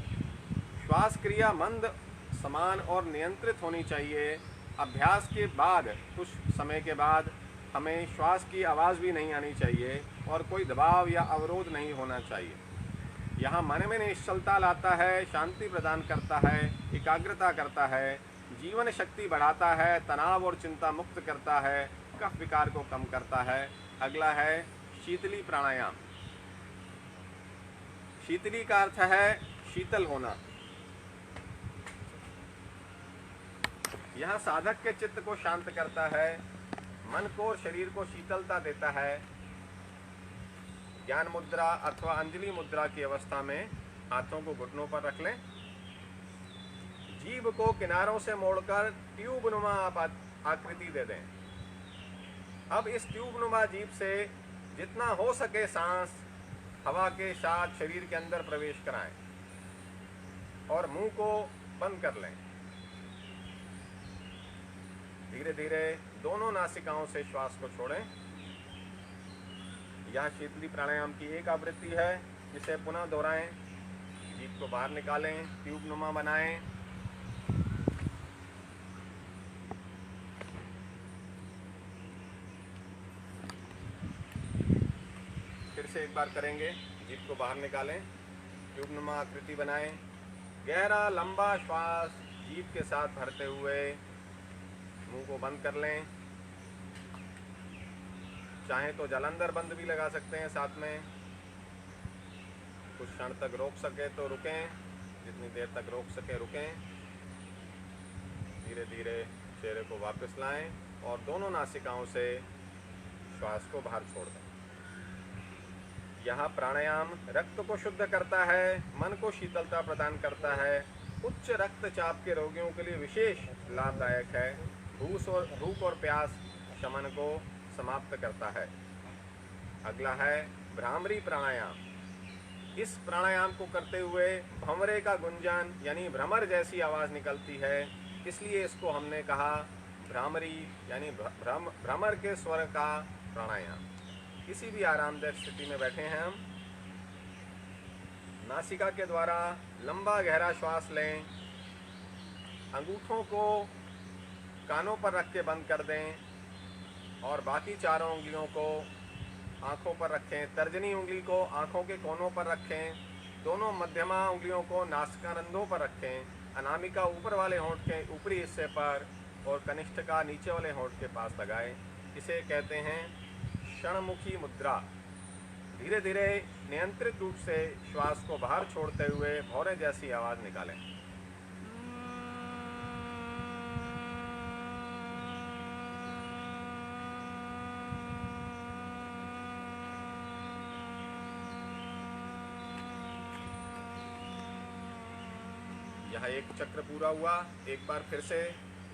श्वास क्रिया मंद, समान और नियंत्रित होनी चाहिए। अभ्यास के बाद कुछ समय के बाद हमें श्वास की आवाज़ भी नहीं आनी चाहिए और कोई दबाव या अवरोध नहीं होना चाहिए। यहाँ मन में निश्चलता लाता है, शांति प्रदान करता है, एकाग्रता करता है, जीवन शक्ति बढ़ाता है, तनाव और चिंता मुक्त करता है, कफ विकार को कम करता है। अगला है शीतली प्राणायाम। शीतली का अर्थ है शीतल होना। यह साधक के चित्त को शांत करता है, मन को और शरीर को शीतलता देता है। ज्ञान मुद्रा अथवा अंजलि मुद्रा की अवस्था में हाथों को घुटनों पर रख लें। जीभ को किनारों से मोड़कर ट्यूब नुमा आकृति दे दें। अब इस ट्यूब नुमा जीभ से जितना हो सके सांस हवा के साथ शरीर के अंदर प्रवेश कराएं और मुंह को बंद कर लें। धीरे धीरे दोनों नासिकाओं से श्वास को छोड़ें। यह शीतली प्राणायाम की एक आवृत्ति है, जिसे पुनः दोहराएं। जीभ को बाहर निकालें, ट्यूब नुमा बनाएं। फिर से एक बार करेंगे। जीभ को बाहर निकालें, ट्यूब नुमा आकृति बनाएं। गहरा लंबा श्वास जीभ के साथ भरते हुए मुंह को बंद कर लें। चाहें तो जलंधर बंद भी लगा सकते हैं साथ में। कुछ क्षण तक रोक सके तो रुकें, जितनी देर तक रोक सके रुकें। धीरे धीरे चेहरे को वापस लाएं और दोनों नासिकाओं से श्वास को बाहर छोड़ दें। यह प्राणायाम रक्त को शुद्ध करता है, मन को शीतलता प्रदान करता है, उच्च रक्तचाप के रोगियों के लिए विशेष लाभदायक है, भूख और प्यास शमन को समाप्त करता है। अगला है भ्रामरी प्राणायाम। इस प्राणायाम को करते हुए भंवरे का गुंजन यानी भ्रमर जैसी आवाज़ निकलती है, इसलिए इसको हमने कहा भ्रामरी यानी भ्रमर के स्वर का प्राणायाम। किसी भी आरामदायक स्थिति में बैठे हैं हम। नासिका के द्वारा लंबा गहरा श्वास लें। अंगूठों को कानों पर रख के बंद कर दें और बाकी चारों उंगलियों को आँखों पर रखें। तर्जनी उंगली को आँखों के कोनों पर रखें। दोनों मध्यमा उंगलियों को नासिकारंधों पर रखें। अनामिका ऊपर वाले होंठ के ऊपरी हिस्से पर और कनिष्ठिका नीचे वाले होंठ के पास लगाएं। इसे कहते हैं क्षणमुखी मुद्रा। धीरे धीरे नियंत्रित रूप से श्वास को बाहर छोड़ते हुए भौरे जैसी आवाज़ निकालें। यह एक चक्र पूरा हुआ। एक बार फिर से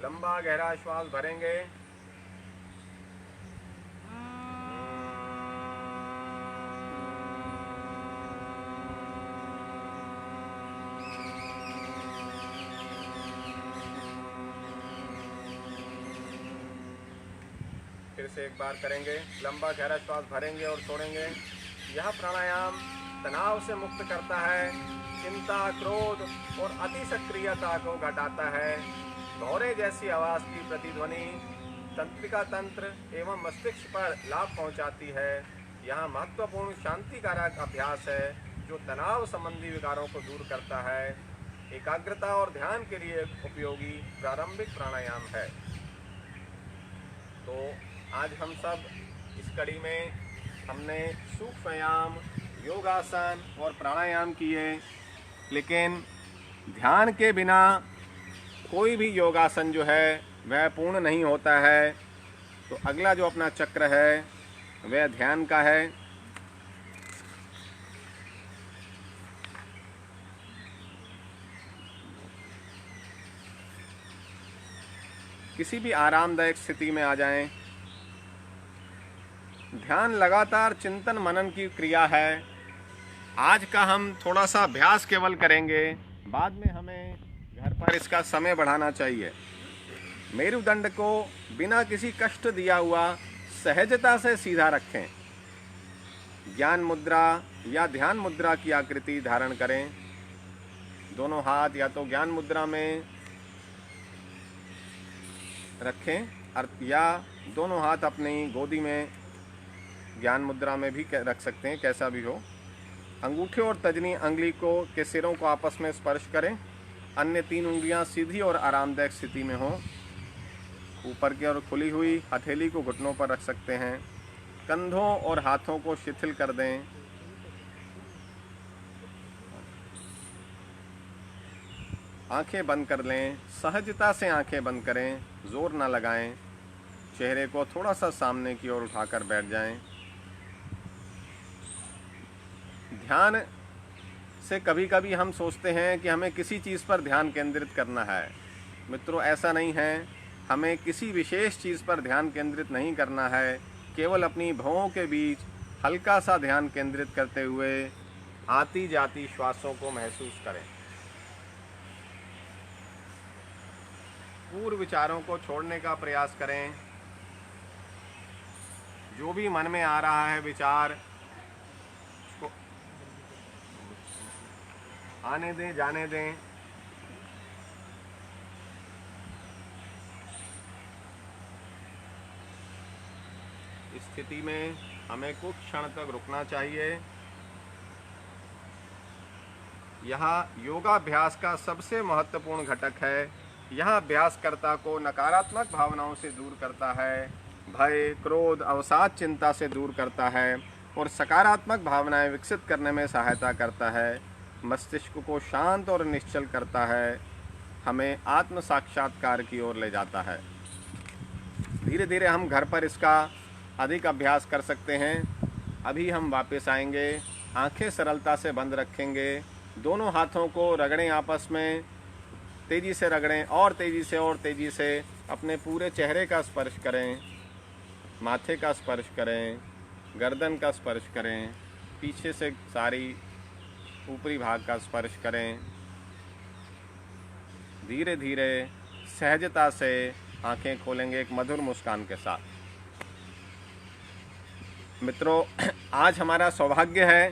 लंबा गहरा श्वास भरेंगे। फिर से एक बार करेंगे। लंबा गहरा श्वास भरेंगे और छोड़ेंगे। यह प्राणायाम तनाव से मुक्त करता है, चिंता, क्रोध और अति सक्रियता को घटाता है। भौरे जैसी आवाज़ की प्रतिध्वनि तंत्रिका तंत्र एवं मस्तिष्क पर लाभ पहुंचाती है। यह महत्वपूर्ण शांतिकारक अभ्यास है जो तनाव संबंधी विकारों को दूर करता है। एकाग्रता और ध्यान के लिए उपयोगी प्रारंभिक प्राणायाम है। तो आज हम सब इस कड़ी में हमने सूक्ष्म व्यायाम, योगासन और प्राणायाम किए, लेकिन ध्यान के बिना कोई भी योगासन जो है वह पूर्ण नहीं होता है। तो अगला जो अपना चक्र है वह ध्यान का है। किसी भी आरामदायक स्थिति में आ जाएं। ध्यान लगातार चिंतन मनन की क्रिया है। आज का हम थोड़ा सा अभ्यास केवल करेंगे, बाद में हमें घर पर इसका समय बढ़ाना चाहिए। मेरुदंड को बिना किसी कष्ट दिया हुआ सहजता से सीधा रखें। ज्ञान मुद्रा या ध्यान मुद्रा की आकृति धारण करें। दोनों हाथ या तो ज्ञान मुद्रा में रखें या दोनों हाथ अपनी गोदी में ज्ञान मुद्रा में भी रख सकते हैं, कैसा भी हो। अंगूठे और तर्जनी अंगुली के सिरों को आपस में स्पर्श करें। अन्य 3 उंगलियां सीधी और आरामदायक स्थिति में हों। ऊपर की ओर खुली हुई हथेली को घुटनों पर रख सकते हैं। कंधों और हाथों को शिथिल कर दें। आंखें बंद कर लें। सहजता से आंखें बंद करें, जोर ना लगाएं। चेहरे को थोड़ा सा सामने की ओर उठाकर बैठ जाएं। ध्यान से कभी कभी हम सोचते हैं कि हमें किसी चीज़ पर ध्यान केंद्रित करना है। मित्रों, ऐसा नहीं है। हमें किसी विशेष चीज़ पर ध्यान केंद्रित नहीं करना है। केवल अपनी भौहों के बीच हल्का सा ध्यान केंद्रित करते हुए आती जाती श्वासों को महसूस करें। पूर्व विचारों को छोड़ने का प्रयास करें। जो भी मन में आ रहा है विचार को आने दें, जाने दें। इस स्थिति में हमें कुछ क्षण तक रुकना चाहिए। यह योगाभ्यास का सबसे महत्वपूर्ण घटक है। यह अभ्यासकर्ता को नकारात्मक भावनाओं से दूर करता है, भय, क्रोध, अवसाद, चिंता से दूर करता है और सकारात्मक भावनाएं विकसित करने में सहायता करता है। मस्तिष्क को शांत और निश्चल करता है, हमें आत्म साक्षात्कार की ओर ले जाता है। धीरे धीरे हम घर पर इसका अधिक अभ्यास कर सकते हैं। अभी हम वापस आएंगे। आंखें सरलता से बंद रखेंगे। दोनों हाथों को रगड़ें, आपस में तेज़ी से रगड़ें और तेज़ी से अपने पूरे चेहरे का स्पर्श करें। माथे का स्पर्श करें, गर्दन का स्पर्श करें, पीछे से सारी ऊपरी भाग का स्पर्श करें। धीरे धीरे सहजता से आंखें खोलेंगे एक मधुर मुस्कान के साथ। मित्रों, आज हमारा सौभाग्य है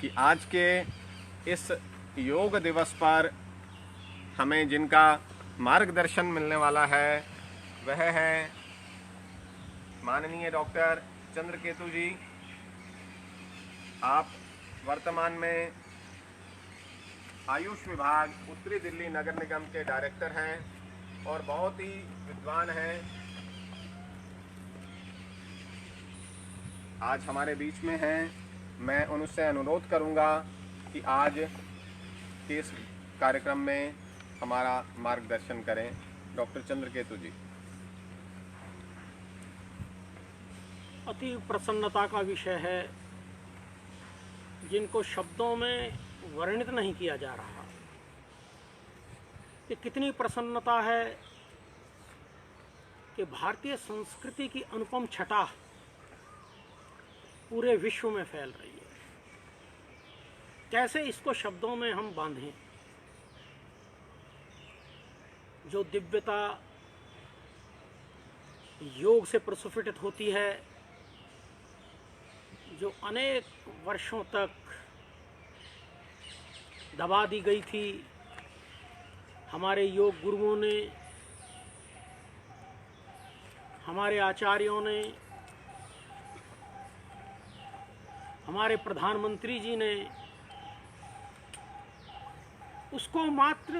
कि आज के इस योग दिवस पर हमें जिनका मार्गदर्शन मिलने वाला है वह है माननीय डॉक्टर चंद्रकेतु जी। आप वर्तमान में आयुष विभाग उत्तरी दिल्ली नगर निगम के डायरेक्टर हैं और बहुत ही विद्वान हैं। आज हमारे बीच में हैं। मैं उनसे अनुरोध करूंगा कि आज के इस कार्यक्रम में हमारा मार्गदर्शन करें। डॉक्टर चंद्रकेतु जी। अति प्रसन्नता का विषय है जिनको शब्दों में वर्णित नहीं किया जा रहा कि कितनी प्रसन्नता है कि भारतीय संस्कृति की अनुपम छटा पूरे विश्व में फैल रही है। कैसे इसको शब्दों में हम बांधें? जो दिव्यता योग से प्रस्फुटित होती है, जो अनेक वर्षों तक दबा दी गई थी, हमारे योग गुरुओं ने, हमारे आचार्यों ने, हमारे प्रधानमंत्री जी ने उसको मात्र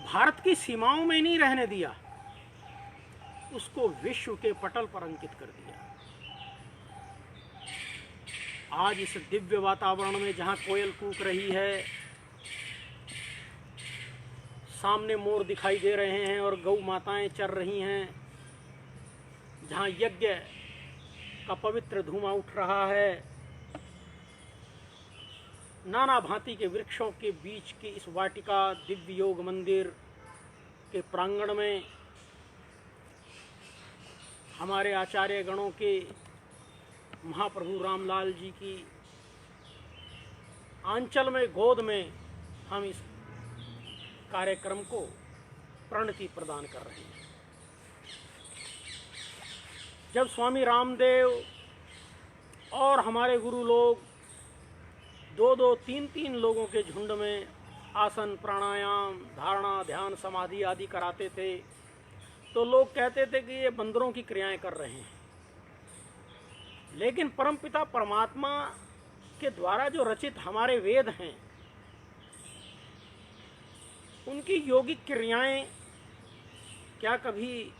भारत की सीमाओं में नहीं रहने दिया, उसको विश्व के पटल पर अंकित कर दिया। आज इस दिव्य वातावरण में जहाँ कोयल कूक रही है, सामने मोर दिखाई दे रहे हैं और गौ माताएं चर रही हैं, जहाँ यज्ञ का पवित्र धुआं उठ रहा है, नाना भांति के वृक्षों के बीच की इस वाटिका दिव्य योग मंदिर के प्रांगण में हमारे आचार्य गणों के महाप्रभु रामलाल जी की आंचल में गोद में हम इस कार्यक्रम को प्रणति प्रदान कर रहे हैं। जब स्वामी रामदेव और हमारे गुरु लोग 2-2, 3-3 लोगों के झुंड में आसन, प्राणायाम, धारणा, ध्यान, समाधि आदि कराते थे तो लोग कहते थे कि ये बंदरों की क्रियाएं कर रहे हैं। लेकिन परमपिता परमात्मा के द्वारा जो रचित हमारे वेद हैं, उनकी योगिक क्रियाएं क्या कभी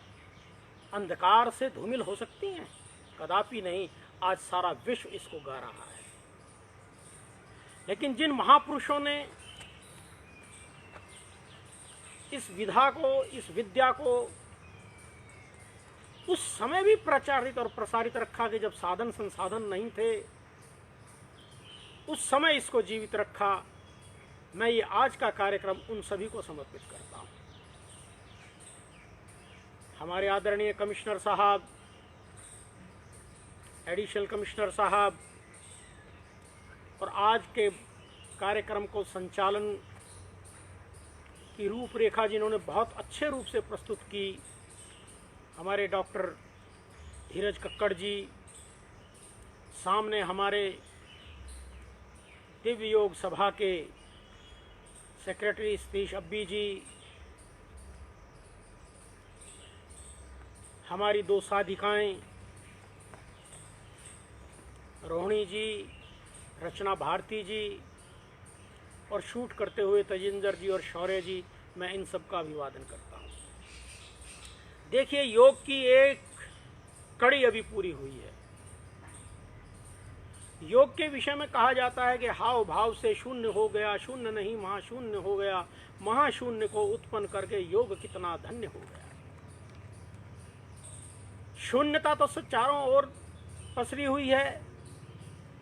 अंधकार से धूमिल हो सकती हैं? कदापि नहीं। आज सारा विश्व इसको गा रहा है। लेकिन जिन महापुरुषों ने इस विधा को, इस विद्या को उस समय भी प्रचारित और प्रसारित रखा कि जब साधन संसाधन नहीं थे, उस समय इसको जीवित रखा, मैं ये आज का कार्यक्रम उन सभी को समर्पित करता हूँ। हमारे आदरणीय कमिश्नर साहब, एडिशनल कमिश्नर साहब और आज के कार्यक्रम को संचालन की रूपरेखा जिन्होंने बहुत अच्छे रूप से प्रस्तुत की, हमारे डॉक्टर धीरज कक्कड़ जी, सामने हमारे दिव्य योग सभा के सेक्रेटरी सतीश अब्बी जी, हमारी 2 साधिकाएं रोहिणी जी, रचना भारती जी और शूट करते हुए तजिंदर जी और शौर्य जी, मैं इन सब का अभिवादन करता हूँ। देखिए, योग की एक कड़ी अभी पूरी हुई है। योग के विषय में कहा जाता है कि हाव भाव से शून्य हो गया, शून्य नहीं महाशून्य हो गया, महाशून्य को उत्पन्न करके योग कितना धन्य हो गया। शून्यता तो चारों ओर पसरी हुई है,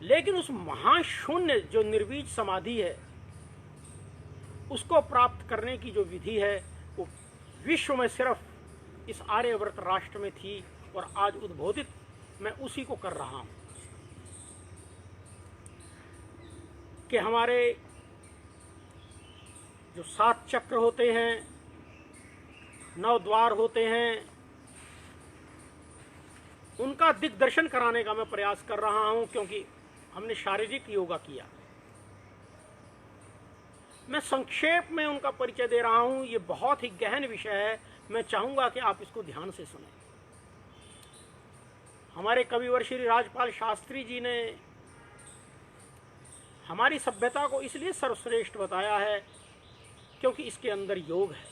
लेकिन उस महाशून्य जो निर्बीज समाधि है, उसको प्राप्त करने की जो विधि है वो विश्व में सिर्फ इस आर्यव्रत राष्ट्र में थी और आज उद्बोधित मैं उसी को कर रहा हूं कि हमारे जो 7 चक्र होते हैं, 9 द्वार होते हैं, उनका दिग्दर्शन कराने का मैं प्रयास कर रहा हूं, क्योंकि हमने शारीरिक योगा किया। मैं संक्षेप में उनका परिचय दे रहा हूं। ये बहुत ही गहन विषय है, मैं चाहूंगा कि आप इसको ध्यान से सुनें। हमारे कविवर श्री राजपाल शास्त्री जी ने हमारी सभ्यता को इसलिए सर्वश्रेष्ठ बताया है क्योंकि इसके अंदर योग है,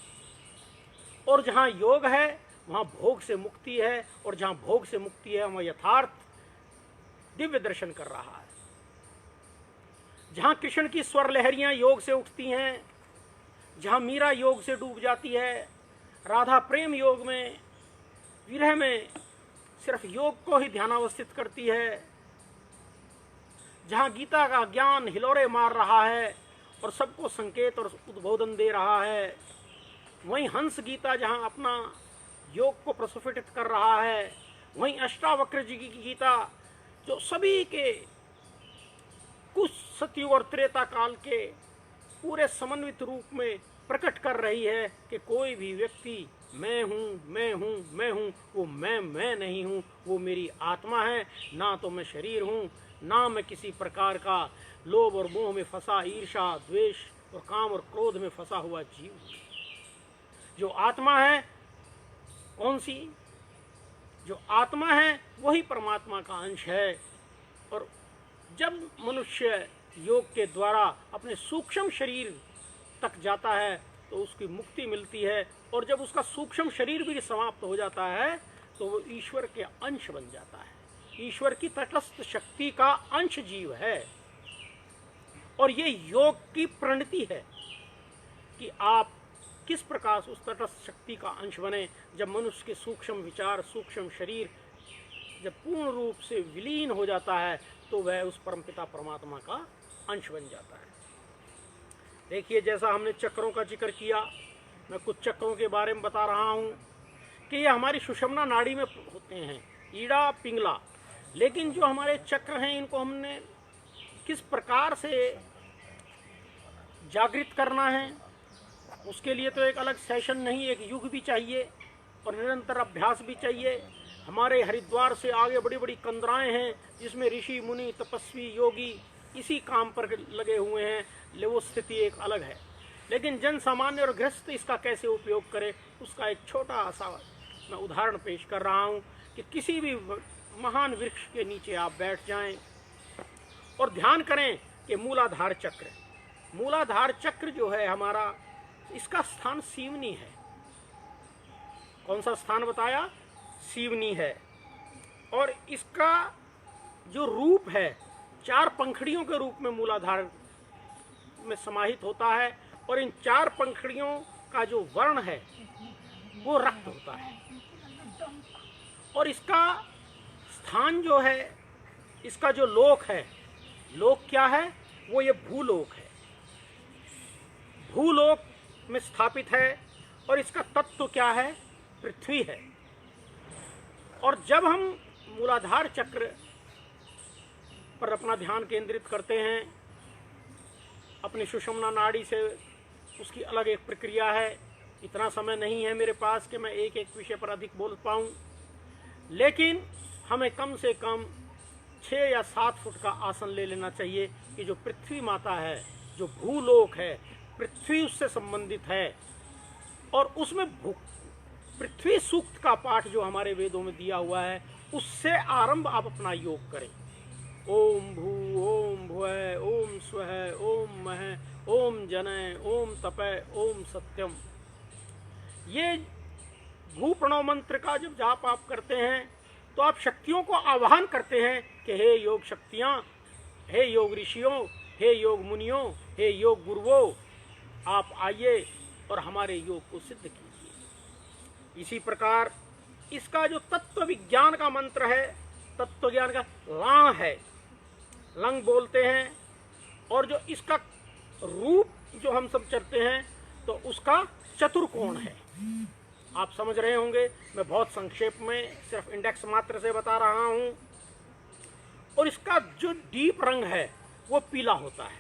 और जहाँ योग है वहाँ भोग से मुक्ति है, और जहाँ भोग से मुक्ति है वहाँ यथार्थ दिव्य दर्शन कर रहा है। जहाँ कृष्ण की स्वर लहरियाँ योग से उठती हैं, जहाँ मीरा योग से डूब जाती है, राधा प्रेम योग में, विरह में सिर्फ योग को ही ध्यानावस्थित करती है, जहाँ गीता का ज्ञान हिलोरे मार रहा है और सबको संकेत और उद्बोधन दे रहा है, वहीं हंस गीता जहाँ अपना योग को प्रस्फुटित कर रहा है, वहीं अष्टावक्र जी की गीता जो सभी के कुछ सतयुग और त्रेता काल के पूरे समन्वित रूप में प्रकट कर रही है कि कोई भी व्यक्ति मैं हूँ मैं हूँ मैं हूँ, वो मैं नहीं हूँ, वो मेरी आत्मा है, ना तो मैं शरीर हूँ, ना मैं किसी प्रकार का लोभ और मोह में फंसा, ईर्ष्या द्वेष और काम और क्रोध में फंसा हुआ जीव। जो आत्मा है कौन सी? जो आत्मा है वही परमात्मा का अंश है। और जब मनुष्य योग के द्वारा अपने सूक्ष्म शरीर तक जाता है तो उसकी मुक्ति मिलती है, और जब उसका सूक्ष्म शरीर भी समाप्त हो जाता है तो वो ईश्वर के अंश बन जाता है। ईश्वर की तटस्थ शक्ति का अंश जीव है, और ये योग की प्रणति है कि आप किस प्रकार उस तटस्थ शक्ति का अंश बने। जब मनुष्य के सूक्ष्म विचार, सूक्ष्म शरीर जब पूर्ण रूप से विलीन हो जाता है तो वह उस परमपिता परमात्मा का अंश बन जाता है। देखिए, जैसा हमने चक्रों का जिक्र किया, मैं कुछ चक्रों के बारे में बता रहा हूँ कि ये हमारी सुषुम्ना नाड़ी में होते हैं, ईड़ा पिंगला। लेकिन जो हमारे चक्र हैं इनको हमने किस प्रकार से जागृत करना है, उसके लिए तो एक अलग सेशन नहीं, एक युग भी चाहिए और निरंतर अभ्यास भी चाहिए। हमारे हरिद्वार से आगे बड़ी बड़ी कंदराएं हैं जिसमें ऋषि मुनि तपस्वी योगी इसी काम पर लगे हुए हैं, ले वो स्थिति एक अलग है। लेकिन जन सामान्य और गृहस्थ इसका कैसे उपयोग करे, उसका एक छोटा सा मैं उदाहरण पेश कर रहा हूँ कि किसी भी महान वृक्ष के नीचे आप बैठ जाएं और ध्यान करें कि मूलाधार चक्र, मूलाधार चक्र जो है हमारा, इसका स्थान सीवनी है। कौन सा स्थान बताया? सीवनी है। और इसका जो रूप है 4 पंखड़ियों के रूप में मूलाधार में समाहित होता है, और इन 4 पंखड़ियों का जो वर्ण है वो रक्त होता है। और इसका स्थान जो है, इसका जो लोक है, लोक क्या है? वो ये भूलोक है, भूलोक में स्थापित है। और इसका तत्व क्या है? पृथ्वी है। और जब हम मूलाधार चक्र पर अपना ध्यान केंद्रित करते हैं, अपनी सुषुम्ना नाड़ी से, उसकी अलग एक प्रक्रिया है। इतना समय नहीं है मेरे पास कि मैं एक एक विषय पर अधिक बोल पाऊँ, लेकिन हमें कम से कम 6 या 7 फुट का आसन ले लेना चाहिए कि जो पृथ्वी माता है, जो भूलोक है, पृथ्वी उससे संबंधित है। और उसमें पृथ्वी सूक्त का पाठ जो हमारे वेदों में दिया हुआ है, उससे आरंभ आप अपना योग करें। ओम भू ओम भुवः ओम स्वः ओम महः ओम जनय ओम तपः ओम सत्यम। ये भू प्रणव मंत्र का जब जाप आप करते हैं तो आप शक्तियों को आह्वान करते हैं कि हे योग शक्तियाँ, हे योग ऋषियों, हे योग मुनियों, हे योग गुरुओं, आप आइए और हमारे योग को सिद्ध कीजिए। इसी प्रकार इसका जो तत्व विज्ञान का मंत्र है, तत्व ज्ञान का लां है, लंग बोलते हैं। और जो इसका रूप जो हम सब चलते हैं तो उसका चतुर्कोण है। आप समझ रहे होंगे, मैं बहुत संक्षेप में सिर्फ इंडेक्स मात्र से बता रहा हूं। और इसका जो डीप रंग है वो पीला होता है।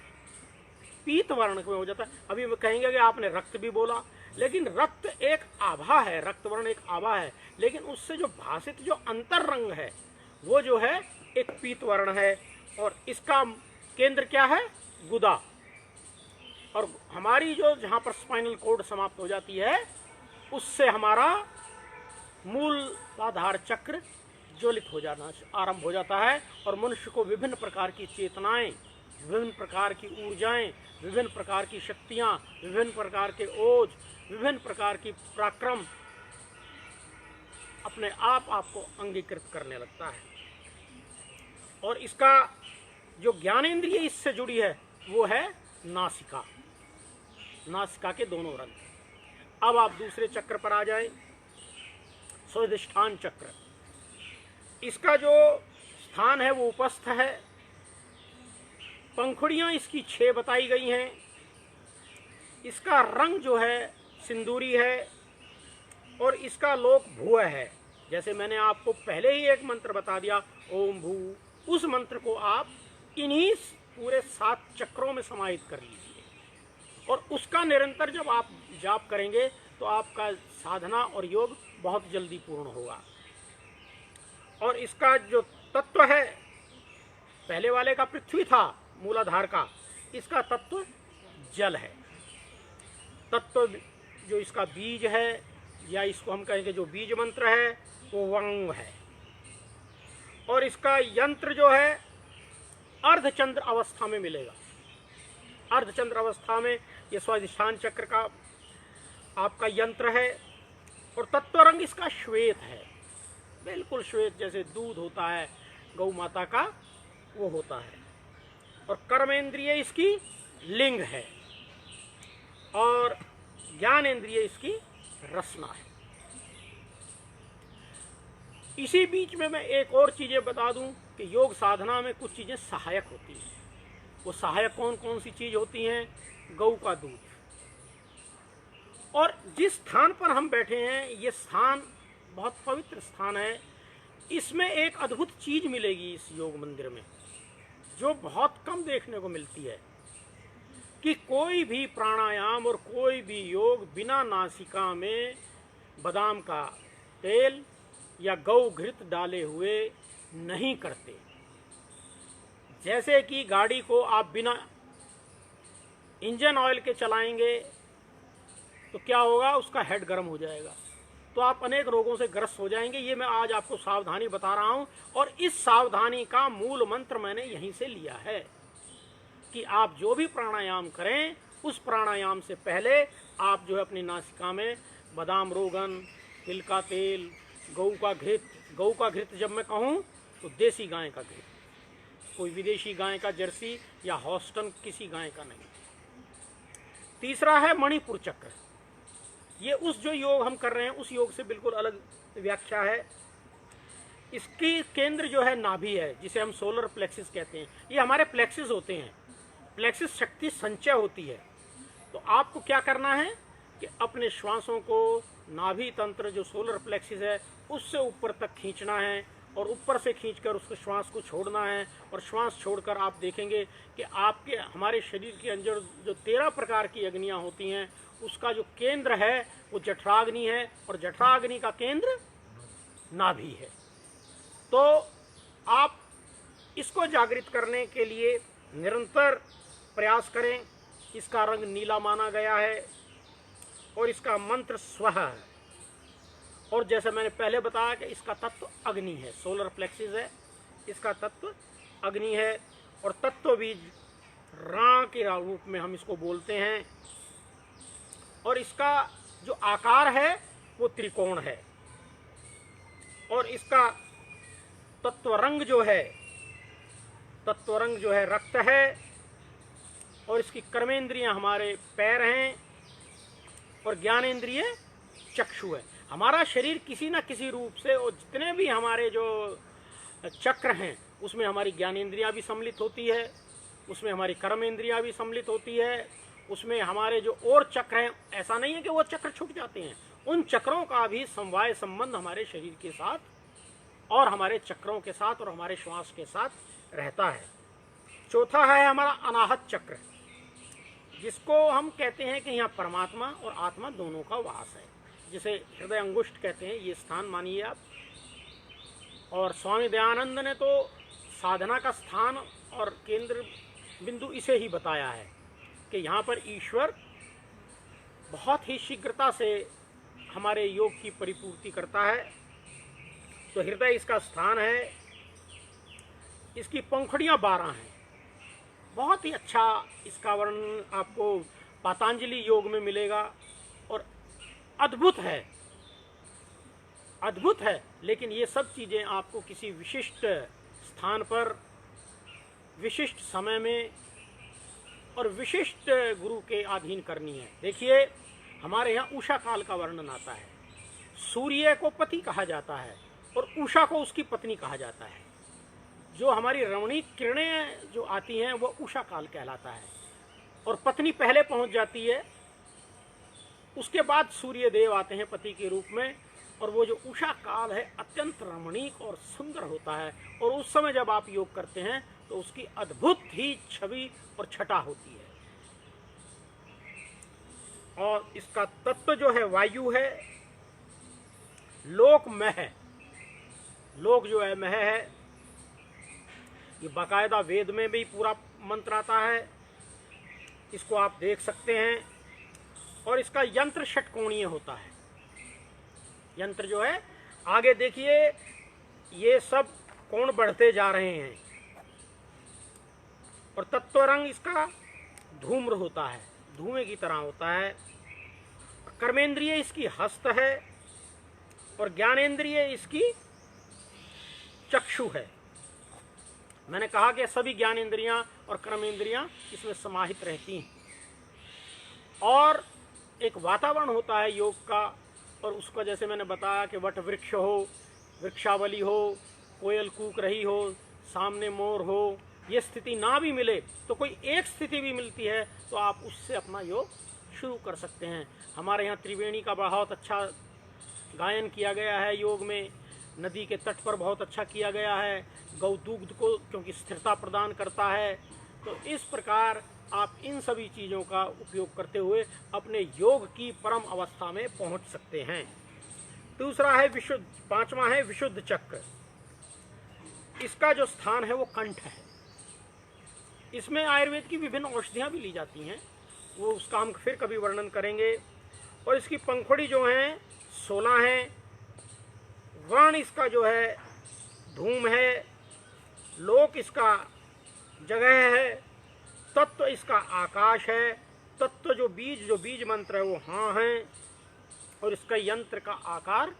पीत वर्ण में हो जाता है। अभी वो कहेंगे कि आपने रक्त भी बोला, लेकिन रक्त एक आभा है, रक्त वर्ण एक आभा है, लेकिन उससे जो भाषित जो अंतर रंग है वो जो है एक पीत वर्ण है। और इसका केंद्र क्या है? गुदा। और हमारी जो जहाँ पर स्पाइनल कोड समाप्त हो जाती है उससे हमारा मूलाधार चक्र ज्वलित हो जाना आरंभ हो जाता है और मनुष्य को विभिन्न प्रकार की चेतनाएं, विभिन्न प्रकार की ऊर्जाएं, विभिन्न प्रकार की शक्तियां, विभिन्न प्रकार के ओज, विभिन्न प्रकार की पराक्रम अपने आप आपको अंगीकृत करने लगता है। और इसका जो ज्ञानेंद्रिय इससे जुड़ी है वो है नासिका, नासिका के दोनों रंग। अब आप दूसरे चक्र पर आ जाए, स्वाधिष्ठान चक्र। इसका जो स्थान है वो उपस्थ है। पंखुड़ियां इसकी 6 बताई गई हैं। इसका रंग जो है सिंदूरी है और इसका लोक भुव है। जैसे मैंने आपको पहले ही एक मंत्र बता दिया ओम भू, उस मंत्र को आप इन्हीं पूरे 7 चक्रों में समाहित कर लीजिए और उसका निरंतर जब आप जाप करेंगे तो आपका साधना और योग बहुत जल्दी पूर्ण होगा। और इसका जो तत्व है, पहले वाले का पृथ्वी था मूलाधार का, इसका तत्व जल है। तत्व जो इसका बीज है या इसको हम कहेंगे जो बीज मंत्र है वो वांग है। और इसका यंत्र जो है अर्धचंद्र अवस्था में मिलेगा। अर्धचंद्र अवस्था में ये स्वाधिष्ठान चक्र का आपका यंत्र है। और तत्व रंग इसका श्वेत है, बिल्कुल श्वेत, जैसे दूध होता है गौ माता का वो होता है। और कर्मेंद्रिय इसकी लिंग है और ज्ञानेंद्रिय इसकी रसना है। इसी बीच में मैं एक और चीजें बता दूं कि योग साधना में कुछ चीजें सहायक होती हैं। वो सहायक कौन कौन सी चीज होती हैं? गौ का दूध। और जिस स्थान पर हम बैठे हैं ये स्थान बहुत पवित्र स्थान है। इसमें एक अद्भुत चीज मिलेगी इस योग मंदिर में जो बहुत कम देखने को मिलती है कि कोई भी प्राणायाम और कोई भी योग बिना नासिका में बादाम का तेल या गौ घृत डाले हुए नहीं करते। जैसे कि गाड़ी को आप बिना इंजन ऑयल के चलाएंगे तो क्या होगा? उसका हेड गर्म हो जाएगा, तो आप अनेक रोगों से ग्रस्त हो जाएंगे। ये मैं आज आपको सावधानी बता रहा हूं और इस सावधानी का मूल मंत्र मैंने यहीं से लिया है कि आप जो भी प्राणायाम करें उस प्राणायाम से पहले आप जो है अपनी नासिका में बादाम रोगन, तिल का तेल, गऊ का घृत जब मैं कहूँ तो देसी गाय का घृत, कोई विदेशी गाय का, जर्सी या हॉस्टन किसी गाय का नहीं। तीसरा है मणिपुर चक्र। ये उस जो योग हम कर रहे हैं उस योग से बिल्कुल अलग व्याख्या है। इसकी केंद्र जो है नाभि है, जिसे हम सोलर प्लेक्सिस कहते हैं। ये हमारे प्लेक्सिस होते हैं। प्लेक्सिस शक्ति संचय होती है। तो आपको क्या करना है कि अपने श्वासों को नाभि तंत्र जो सोलर प्लेक्सिस है उससे ऊपर तक खींचना है और ऊपर से खींचकर उसको श्वास को छोड़ना है। और श्वास छोड़कर आप देखेंगे कि आपके हमारे शरीर के अंदर जो 13 प्रकार की अग्नियां होती हैं उसका जो केंद्र है वो जठराग्नि है और जठराग्नि का केंद्र नाभि है। तो आप इसको जागृत करने के लिए निरंतर प्रयास करें। इसका रंग नीला माना गया है और इसका मंत्र स्वः है। और जैसे मैंने पहले बताया कि इसका तत्व अग्नि है, सोलर प्लेक्सिस है, इसका तत्व अग्नि है। और तत्व बीज रा के रूप में हम इसको बोलते हैं। और इसका जो आकार है वो त्रिकोण है। और इसका तत्व रंग जो है रक्त है। और इसकी कर्मेंद्रियां हमारे पैर हैं और ज्ञानेंद्रिय चक्षु है। हमारा शरीर किसी न किसी रूप से, और जितने भी हमारे जो चक्र हैं उसमें हमारी ज्ञानेंद्रियां भी सम्मिलित होती है, उसमें हमारी कर्मेंद्रियां भी सम्मिलित होती है, उसमें हमारे जो और चक्र हैं, ऐसा नहीं है कि वो चक्र छूट जाते हैं, उन चक्रों का भी समवाय संबंध हमारे शरीर के साथ और हमारे चक्रों के साथ और हमारे श्वास के साथ रहता है। चौथा है हमारा अनाहत चक्र। जिसको हम कहते हैं कि यहाँ परमात्मा और आत्मा दोनों का वास है, जिसे हृदय अंगुष्ठ कहते हैं, ये स्थान मानिए आप। और स्वामी दयानंद ने तो साधना का स्थान और केंद्र बिंदु इसे ही बताया है कि यहाँ पर ईश्वर बहुत ही शीघ्रता से हमारे योग की परिपूर्ति करता है। तो हृदय इसका स्थान है। इसकी पंखुड़ियाँ 12 हैं। बहुत ही अच्छा इसका वर्णन आपको पतंजलि योग में मिलेगा और अद्भुत है, अद्भुत है। लेकिन ये सब चीज़ें आपको किसी विशिष्ट स्थान पर, विशिष्ट समय में और विशिष्ट गुरु के अधीन करनी है। देखिए, हमारे यहाँ उषा काल का वर्णन आता है। सूर्य को पति कहा जाता है और उषा को उसकी पत्नी कहा जाता है। जो हमारी रमणीक किरणें जो आती हैं वो उषा काल कहलाता है, और पत्नी पहले पहुंच जाती है, उसके बाद सूर्य देव आते हैं पति के रूप में। और वो जो उषा काल है अत्यंत रमणीक और सुंदर होता है, और उस समय जब आप योग करते हैं तो उसकी अद्भुत ही छवि और छटा होती है। और इसका तत्व जो है वायु है, लोक मह, लोक जो है मह है। ये बाकायदा वेद में भी पूरा मंत्र आता है, इसको आप देख सकते हैं। और इसका यंत्र षटकोणीय होता है। यंत्र जो है, आगे देखिए, ये सब कोण बढ़ते जा रहे हैं। और तत्व रंग इसका धूम्र होता है, धुएं की तरह होता है। कर्मेंद्रिय इसकी हस्त है और ज्ञानेंद्रिय इसकी चक्षु है। मैंने कहा कि सभी ज्ञानेंद्रियां और कर्मेंद्रियां इसमें समाहित रहती हैं। और एक वातावरण होता है योग का, और उसका जैसे मैंने बताया कि वट वृक्ष हो, वृक्षावली हो, कोयल कूक रही हो, सामने मोर हो, ये स्थिति ना भी मिले तो कोई एक स्थिति भी मिलती है तो आप उससे अपना योग शुरू कर सकते हैं। हमारे यहाँ त्रिवेणी का बहुत अच्छा गायन किया गया है योग में, नदी के तट पर बहुत अच्छा किया गया है, गौदूग्ध को क्योंकि स्थिरता प्रदान करता है। तो इस प्रकार आप इन सभी चीज़ों का उपयोग करते हुए अपने योग की परम अवस्था में पहुंच सकते हैं। दूसरा है विशुद्ध, 5वां है विशुद्ध चक्र। इसका जो स्थान है वो कंठ है। इसमें आयुर्वेद की विभिन्न औषधियाँ भी ली जाती हैं, वो उसका हम फिर कभी वर्णन करेंगे। और इसकी पंखुड़ी जो हैं 16 हैं। वर्ण इसका जो है धूम है। लोक इसका जगह है। तत्व इसका आकाश है। तत्व जो बीज मंत्र है वो हाँ है। और इसका यंत्र का आकार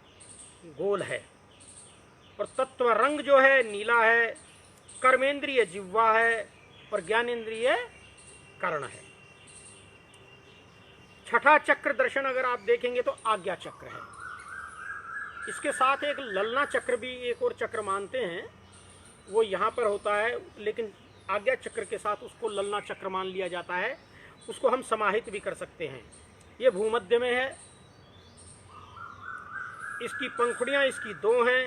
गोल है। और तत्व रंग जो है नीला है। कर्मेंद्रिय जिह्वा है और ज्ञानेंद्रिय कर्ण है। छठा चक्र दर्शन अगर आप देखेंगे तो आज्ञा चक्र है। इसके साथ एक ललना चक्र भी एक और चक्र मानते हैं, वो यहाँ पर होता है, लेकिन आज्ञा चक्र के साथ उसको ललना चक्र मान लिया जाता है। उसको हम समाहित भी कर सकते हैं। ये भूमध्य में है। इसकी पंखुड़ियाँ इसकी 2 हैं।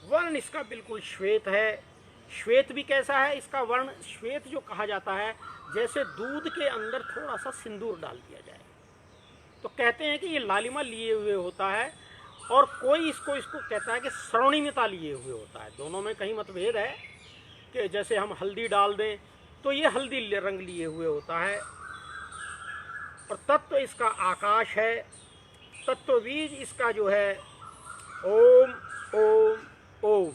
वर्ण इसका बिल्कुल श्वेत है। श्वेत भी कैसा है इसका वर्ण? श्वेत जो कहा जाता है जैसे दूध के अंदर थोड़ा सा सिंदूर डाल दिया जाए, तो कहते हैं कि ये लालिमा लिए हुए होता है। और कोई इसको कहता है कि स्वर्णिमता लिए हुए होता है। दोनों में कहीं मतभेद है कि जैसे हम हल्दी डाल दें तो ये हल्दी रंग लिए हुए होता है। और तत्व इसका आकाश है। तत्व बीज इसका जो है ओम ओम ओम।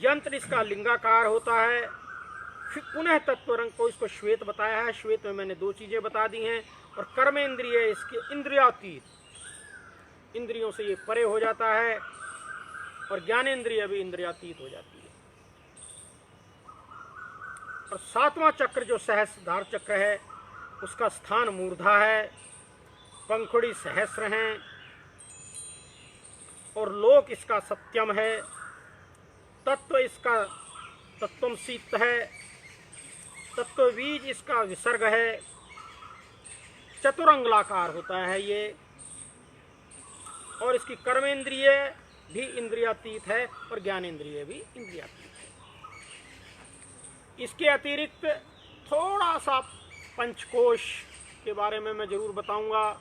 यंत्र इसका लिंगाकार होता है। फिर पुनः तत्व रंग को इसको श्वेत बताया है। श्वेत में मैंने 2 चीजें बता दी हैं। और कर्मेंद्रिय इसके इंद्रियातीत, इंद्रियों से ये परे हो जाता है। और ज्ञानेंद्रिय भी इंद्रियातीत हो जाती है। और 7वां चक्र जो सहस्त्रधार चक्र है उसका स्थान मूर्धा है। पंखुड़ी सहस्र हैं। और लोक इसका सत्यम है। तत्व इसका तत्वमसीत है। तत्व बीज इसका विसर्ग है। चतुरंगलाकार होता है ये। और इसकी कर्मेंद्रिय भी इंद्रियातीत है और ज्ञानेंद्रिय भी इंद्रियातीत है। इसके अतिरिक्त थोड़ा सा पंचकोश के बारे में मैं ज़रूर बताऊंगा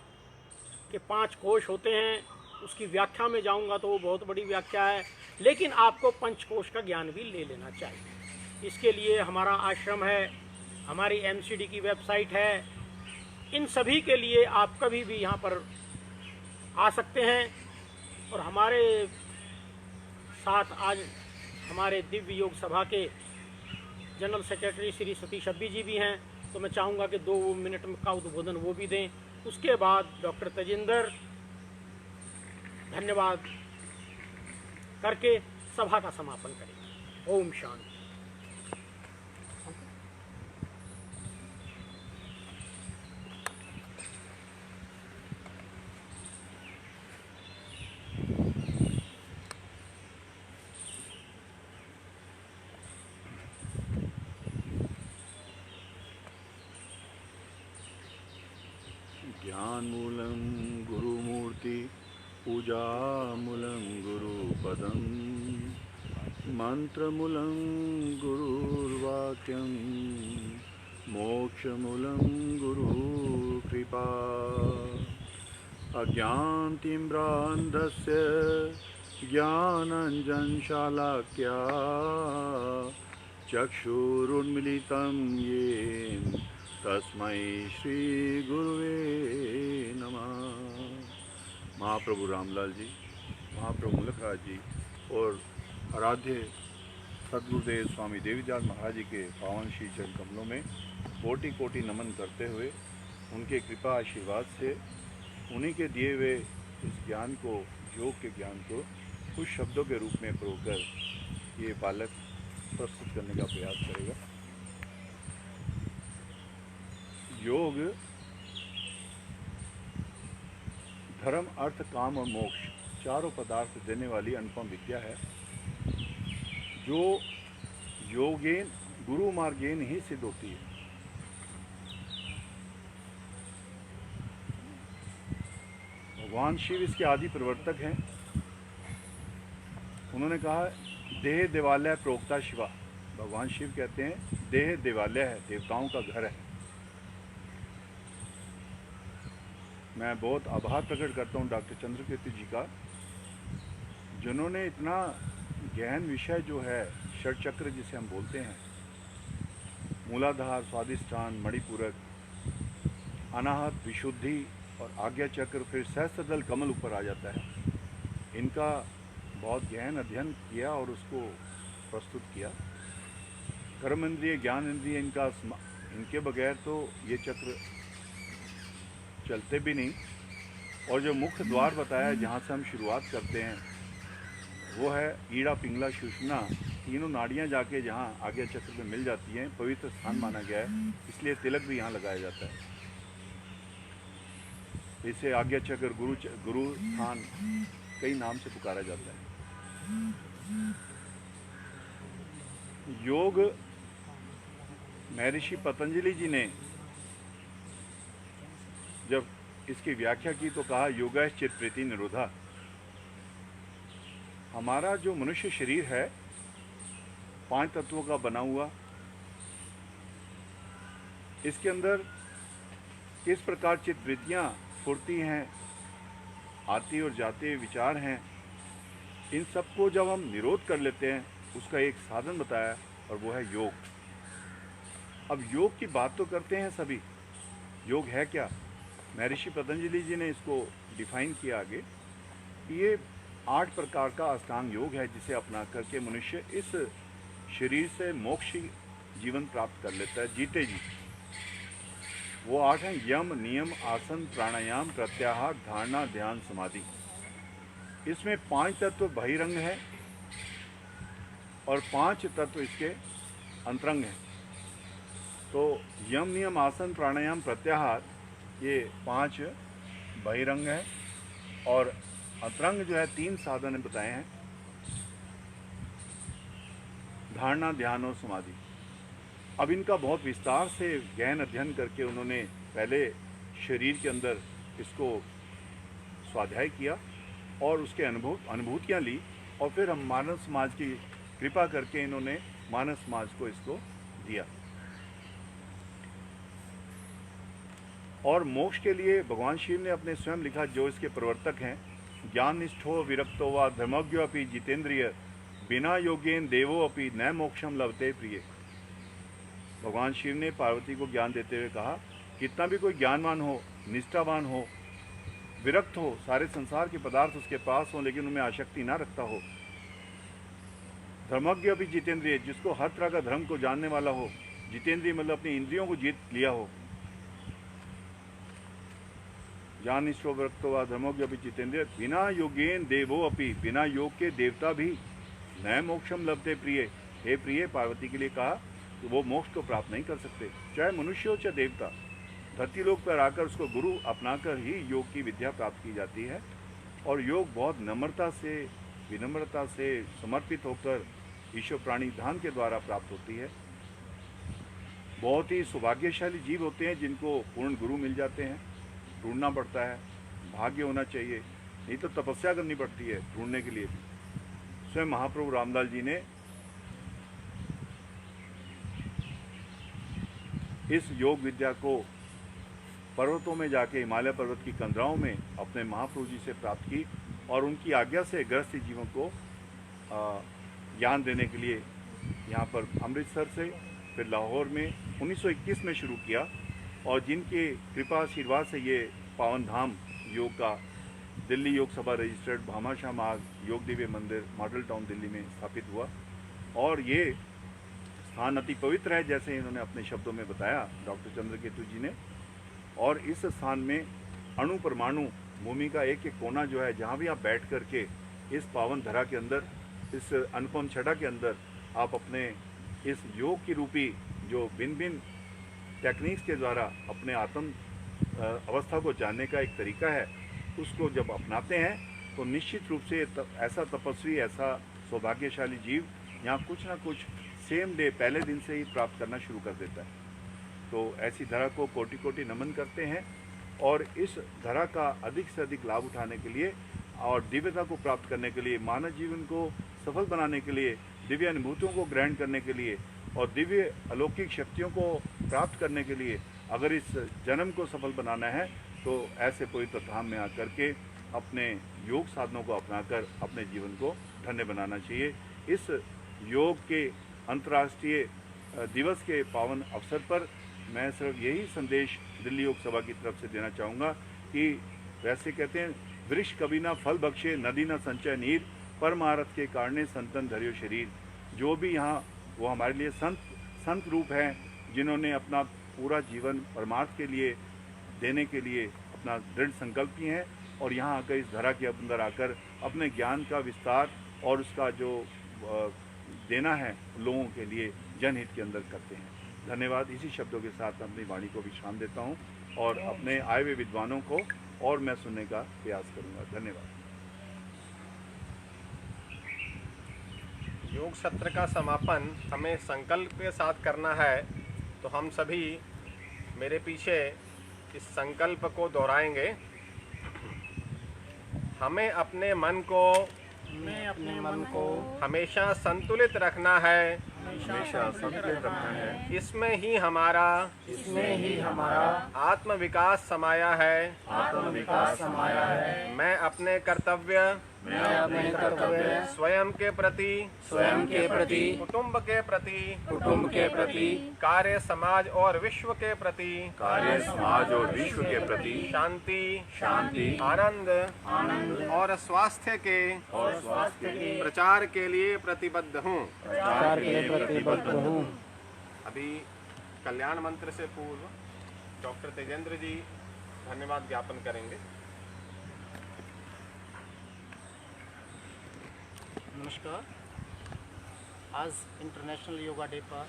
कि 5 कोश होते हैं। उसकी व्याख्या में जाऊंगा तो वो बहुत बड़ी व्याख्या है, लेकिन आपको पंचकोश का ज्ञान भी ले लेना चाहिए। इसके लिए हमारा आश्रम है, हमारी एमसीडी की वेबसाइट है। इन सभी के लिए आप कभी भी यहाँ पर आ सकते हैं। और हमारे साथ आज हमारे दिव्य योग सभा के जनरल सेक्रेटरी श्री सतीश अब्बी जी भी हैं, तो मैं चाहूँगा कि 2 मिनट का उद्बोधन वो भी दें। उसके बाद डॉक्टर तेजिंदर धन्यवाद करके सभा का समापन करेंगे। ओम शांति। ज्ञानमूलं गुरुमूर्ति पूजामूलं गुरुपदं मंत्रमूलं गुरुर्वाक्यं मोक्षमूलं गुरुकृपा अज्ञानतिम्रान्धस्य ज्ञानाञ्जनशलाकया चक्षुरुन्मीलितं येन तस्मै श्री गुरुवे नमः। महाप्रभु रामलाल जी, महाप्रभु मुलकराज जी और आराध्य सद्गुरुदेव स्वामी देवीदास महाराज जी के पावन श्री चरण कमलों में कोटि कोटि नमन करते हुए उनके कृपा आशीर्वाद से उन्हीं के दिए हुए इस ज्ञान को, योग के ज्ञान को कुछ शब्दों के रूप में परोकर ये बालक प्रस्तुत करने का प्रयास करेगा। योग धर्म, अर्थ, काम और मोक्ष चारों पदार्थ देने वाली अनुपम विद्या है, जो योगेन गुरु मार्गेन ही सिद्ध होती है। भगवान शिव इसके आदि प्रवर्तक हैं। उन्होंने कहा देह देवालय प्रोक्ता शिवा। भगवान शिव कहते हैं देह देवालय है, देवताओं का घर है। मैं बहुत आभार प्रकट करता हूँ डॉक्टर चंद्रकीर्ति जी का, जिन्होंने इतना गहन विषय जो है षटचक्र जिसे हम बोलते हैं, मूलाधार, स्वादिष्ठान, मणिपूरक, अनाहत, विशुद्धि और आज्ञा चक्र, फिर सहस्त्रदल कमल ऊपर आ जाता है। इनका बहुत गहन अध्ययन किया और उसको प्रस्तुत किया। कर्म इंद्रिय, ज्ञान इंद्रिय, इनके बगैर तो ये चक्र चलते भी नहीं। और जो मुख्य द्वार बताया जहाँ से हम शुरुआत करते हैं वो है ईड़ा, पिंगला, सुषुम्ना, तीनों नाड़ियाँ जाके जहाँ आज्ञा चक्र में मिल जाती हैं, पवित्र स्थान माना गया है, इसलिए तिलक भी यहाँ लगाया जाता है। इसे आज्ञा चक्र, गुरु स्थान कई नाम से पुकारा जाता है। योग महर्षि पतंजलि जी ने जब इसकी व्याख्या की तो कहा योगैश्च चित्तवृत्ति निरोधा। हमारा जो मनुष्य शरीर है 5 तत्वों का बना हुआ, इसके अंदर किस प्रकार चित्तवृत्तियां फुरती हैं, आती और जाते विचार हैं, इन सबको जब हम निरोध कर लेते हैं उसका एक साधन बताया और वो है योग। अब योग की बात तो करते हैं सभी, योग है क्या? महर्षि पतंजलि जी ने इसको डिफाइन किया आगे। ये 8 प्रकार का अष्टांग योग है जिसे अपना करके मनुष्य इस शरीर से मोक्षी जीवन प्राप्त कर लेता है जीते जी। वो 8 हैं यम, नियम, आसन, प्राणायाम, प्रत्याहार, धारणा, ध्यान, समाधि। इसमें 5 तत्व बहिरंग है और 5 तत्व इसके अंतरंग हैं। तो यम, नियम, आसन, प्राणायाम, प्रत्याहार ये 5 बहिरंग है और अंतरंग जो है 3 साधन बताए हैं, धारणा, ध्यान और समाधि। अब इनका बहुत विस्तार से गहन अध्ययन करके उन्होंने पहले शरीर के अंदर इसको स्वाध्याय किया और उसके अनुभूतियाँ ली और फिर हम मानव समाज की कृपा करके इन्होंने मानव समाज को इसको दिया। और मोक्ष के लिए भगवान शिव ने अपने स्वयं लिखा, जो इसके प्रवर्तक हैं, ज्ञान निष्ठो विरक्तो व धर्मज्ञो अपि जितेंद्रिय बिना योगेन देवो अपि न मोक्षम लभते प्रिय। भगवान शिव ने पार्वती को ज्ञान देते हुए कहा, कितना भी कोई ज्ञानवान हो, निष्ठावान हो, विरक्त हो, सारे संसार के पदार्थ उसके पास हो लेकिन उनमें आसक्ति ना रखता हो, धर्मज्ञ अपि जितेंद्रिय, जिसको हर तरह का धर्म को जानने वाला हो, जितेंद्रिय मतलब अपनी इंद्रियों को जीत लिया हो, ज्ञान निष्ठो विरक्तो व धर्मज्ञ अपि जितेंद्रिय बिना योगेन देवो अपि, बिना योग के देवता भी न मोक्षम लभते प्रिय। हे प्रिय, पार्वती के लिए कहा कि वो मोक्ष को प्राप्त नहीं कर सकते, चाहे मनुष्य हो चाहे देवता। धरती लोक पर आकर उसको गुरु अपनाकर ही योग की विद्या प्राप्त की जाती है। और योग बहुत नम्रता से, विनम्रता से समर्पित होकर ईश्वर प्राणी ध्यान के द्वारा प्राप्त होती है। बहुत ही सौभाग्यशाली जीव होते हैं जिनको पूर्ण गुरु मिल जाते हैं। ढूंढना पड़ता है, भाग्य होना चाहिए, नहीं तो तपस्या करनी पड़ती है ढूंढने के लिए भी। स्वयं महाप्रभु रामदास जी ने इस योग विद्या को पर्वतों में जाके, हिमालय पर्वत की कंदराओं में अपने महाप्रभु जी से प्राप्त की और उनकी आज्ञा से गृहस्थी जीवों को ज्ञान देने के लिए यहाँ पर अमृतसर से, फिर लाहौर में 1921 में शुरू किया। और जिनके कृपा आशीर्वाद से ये पावन धाम योग का दिल्ली योग सभा रजिस्टर्ड भामाशाह मार्ग योग दिव्य मंदिर मॉडल टाउन दिल्ली में स्थापित हुआ। और ये स्थान अति पवित्र है, जैसे इन्होंने अपने शब्दों में बताया डॉक्टर चंद्रकेतु जी ने। और इस स्थान में अणु परमाणु भूमि का एक एक कोना जो है, जहाँ भी आप बैठ करके इस पावन धरा के अंदर, इस अनुपम छटा के अंदर आप अपने इस योग की रूपी जो भिन्न भिन्न टेक्निक्स के द्वारा अपने आत्म अवस्था को जानने का एक तरीका है, उसको जब अपनाते हैं तो निश्चित रूप से ऐसा तपस्वी, ऐसा सौभाग्यशाली जीव यहाँ कुछ ना कुछ सेम डे, पहले दिन से ही प्राप्त करना शुरू कर देता है। तो ऐसी धरा को कोटि कोटि नमन करते हैं। और इस धरा का अधिक से अधिक लाभ उठाने के लिए और दिव्यता को प्राप्त करने के लिए, मानव जीवन को सफल बनाने के लिए, दिव्य अनुभूतियों को ग्रहण करने के लिए और दिव्य अलौकिक शक्तियों को प्राप्त करने के लिए अगर इस जन्म को सफल बनाना है तो ऐसे पवित्र धाम में आकर के अपने योग साधनों को अपनाकर अपने जीवन को धन्य बनाना चाहिए। इस योग के अंतर्राष्ट्रीय दिवस के पावन अवसर पर मैं सिर्फ यही संदेश दिल्ली योग सभा की तरफ से देना चाहूँगा कि वैसे कहते हैं, वृक्ष कभी ना फल बख्शे, नदी ना संचय नीर, परमारथ के कारणे संतन धरियो शरीर। जो भी यहाँ वो हमारे लिए संत रूप हैं, जिन्होंने अपना पूरा जीवन परमार्थ के लिए देने के लिए अपना दृढ़ संकल्प किए हैं और यहाँ आकर इस धरा के अंदर आकर अपने ज्ञान का विस्तार और उसका जो देना है लोगों के लिए जनहित के अंदर करते हैं। धन्यवाद। इसी शब्दों के साथ अपनी वाणी को विश्राम देता हूँ और अपने आए हुए विद्वानों को और मैं सुनने का प्रयास करूँगा। धन्यवाद। योग सत्र का समापन हमें संकल्प के साथ करना है, तो हम सभी मेरे पीछे इस संकल्प को दोहराएंगे। हमें अपने मन को हमेशा संतुलित रखना है, इसमें ही हमारा आत्म विकास समाया है। मैं अपने कर्तव्य स्वयं के प्रति कुटुंब के प्रति कार्य समाज और विश्व के प्रति शांति आनंद और स्वास्थ्य के प्रचार के लिए प्रतिबद्ध हूँ। अभी कल्याण मंत्र से पूर्व डॉक्टर तेजेंद्र जी धन्यवाद ज्ञापन करेंगे। नमस्कार। आज इंटरनेशनल योगा डे पर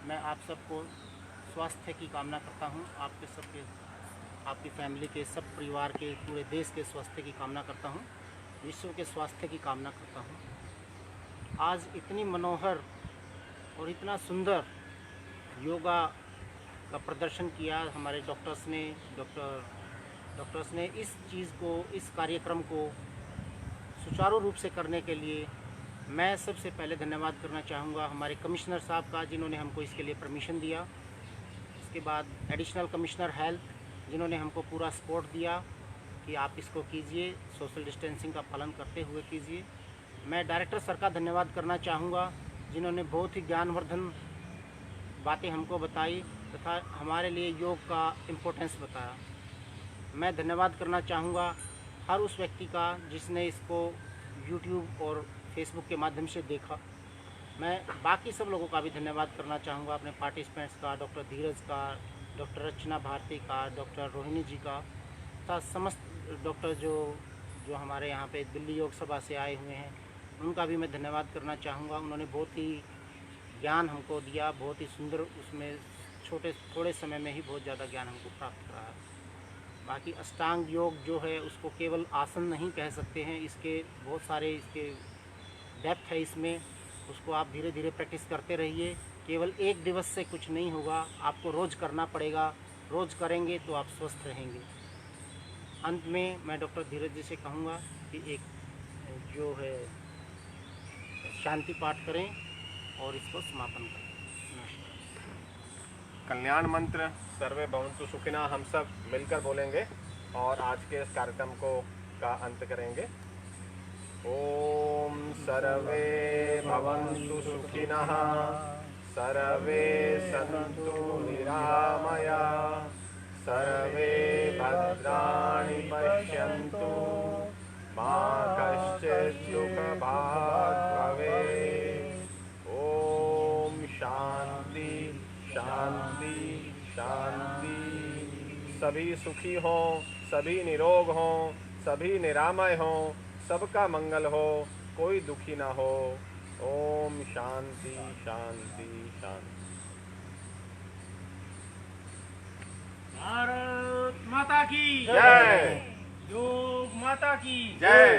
मैं आप सबको स्वास्थ्य की कामना करता हूं। आपकी फैमिली के, सब परिवार के, पूरे देश के स्वास्थ्य की कामना करता हूं। विश्व के स्वास्थ्य की कामना करता हूं। आज इतनी मनोहर और इतना सुंदर योगा का प्रदर्शन किया हमारे डॉक्टर्स ने इस चीज़ को, इस कार्यक्रम को सुचारू रूप से करने के लिए मैं सबसे पहले धन्यवाद करना चाहूँगा हमारे कमिश्नर साहब का, जिन्होंने हमको इसके लिए परमिशन दिया। उसके बाद एडिशनल कमिश्नर हेल्थ, जिन्होंने हमको पूरा सपोर्ट दिया कि आप इसको कीजिए, सोशल डिस्टेंसिंग का पालन करते हुए कीजिए। मैं डायरेक्टर सर का धन्यवाद करना चाहूँगा, जिन्होंने बहुत ही ज्ञानवर्धन बातें हमको बताई तथा हमारे लिए योग का इम्पोर्टेंस बताया। मैं धन्यवाद करना चाहूँगा हर उस व्यक्ति का जिसने इसको YouTube और Facebook के माध्यम से देखा। मैं बाकी सब लोगों का भी धन्यवाद करना चाहूँगा, अपने पार्टिसिपेंट्स का, डॉक्टर धीरज का, डॉक्टर रचना भारती का, डॉक्टर रोहिणी जी का तथा समस्त डॉक्टर जो हमारे यहाँ पे दिल्ली योग सभा से आए हुए हैं, उनका भी मैं धन्यवाद करना चाहूँगा। उन्होंने बहुत ही ज्ञान हमको दिया, बहुत ही सुंदर, उसमें थोड़े समय में ही बहुत ज़्यादा ज्ञान हमको प्राप्त करा है। बाकी अष्टांग योग जो है उसको केवल आसन नहीं कह सकते हैं, इसके बहुत सारे इसके डेप्थ है इसमें। उसको आप धीरे धीरे प्रैक्टिस करते रहिए। केवल एक दिवस से कुछ नहीं होगा, आपको रोज़ करना पड़ेगा। रोज़ करेंगे तो आप स्वस्थ रहेंगे। अंत में मैं डॉक्टर धीरज जी से कहूँगा कि एक जो है शांति पाठ करें और इसको समापन करें। कल्याण मंत्र सर्वे भवन्तु सुखिनः हम सब मिलकर बोलेंगे और आज के इस कार्यक्रम का अंत करेंगे। ओम सर्वे भवन्तु सुखिनः, सर्वे सन्तु निरामया, सर्वे भद्राणि पश्यन्तु, मा कश्चित् दुःखभाग् भवेत्। ओम शांति शांति शांति। सभी सुखी हों, सभी निरोग हों, सभी निरामय हों, सबका मंगल हो, कोई दुखी ना हो। ओम शांति शांति शांति। भारत माता की जय। योग माता की जय।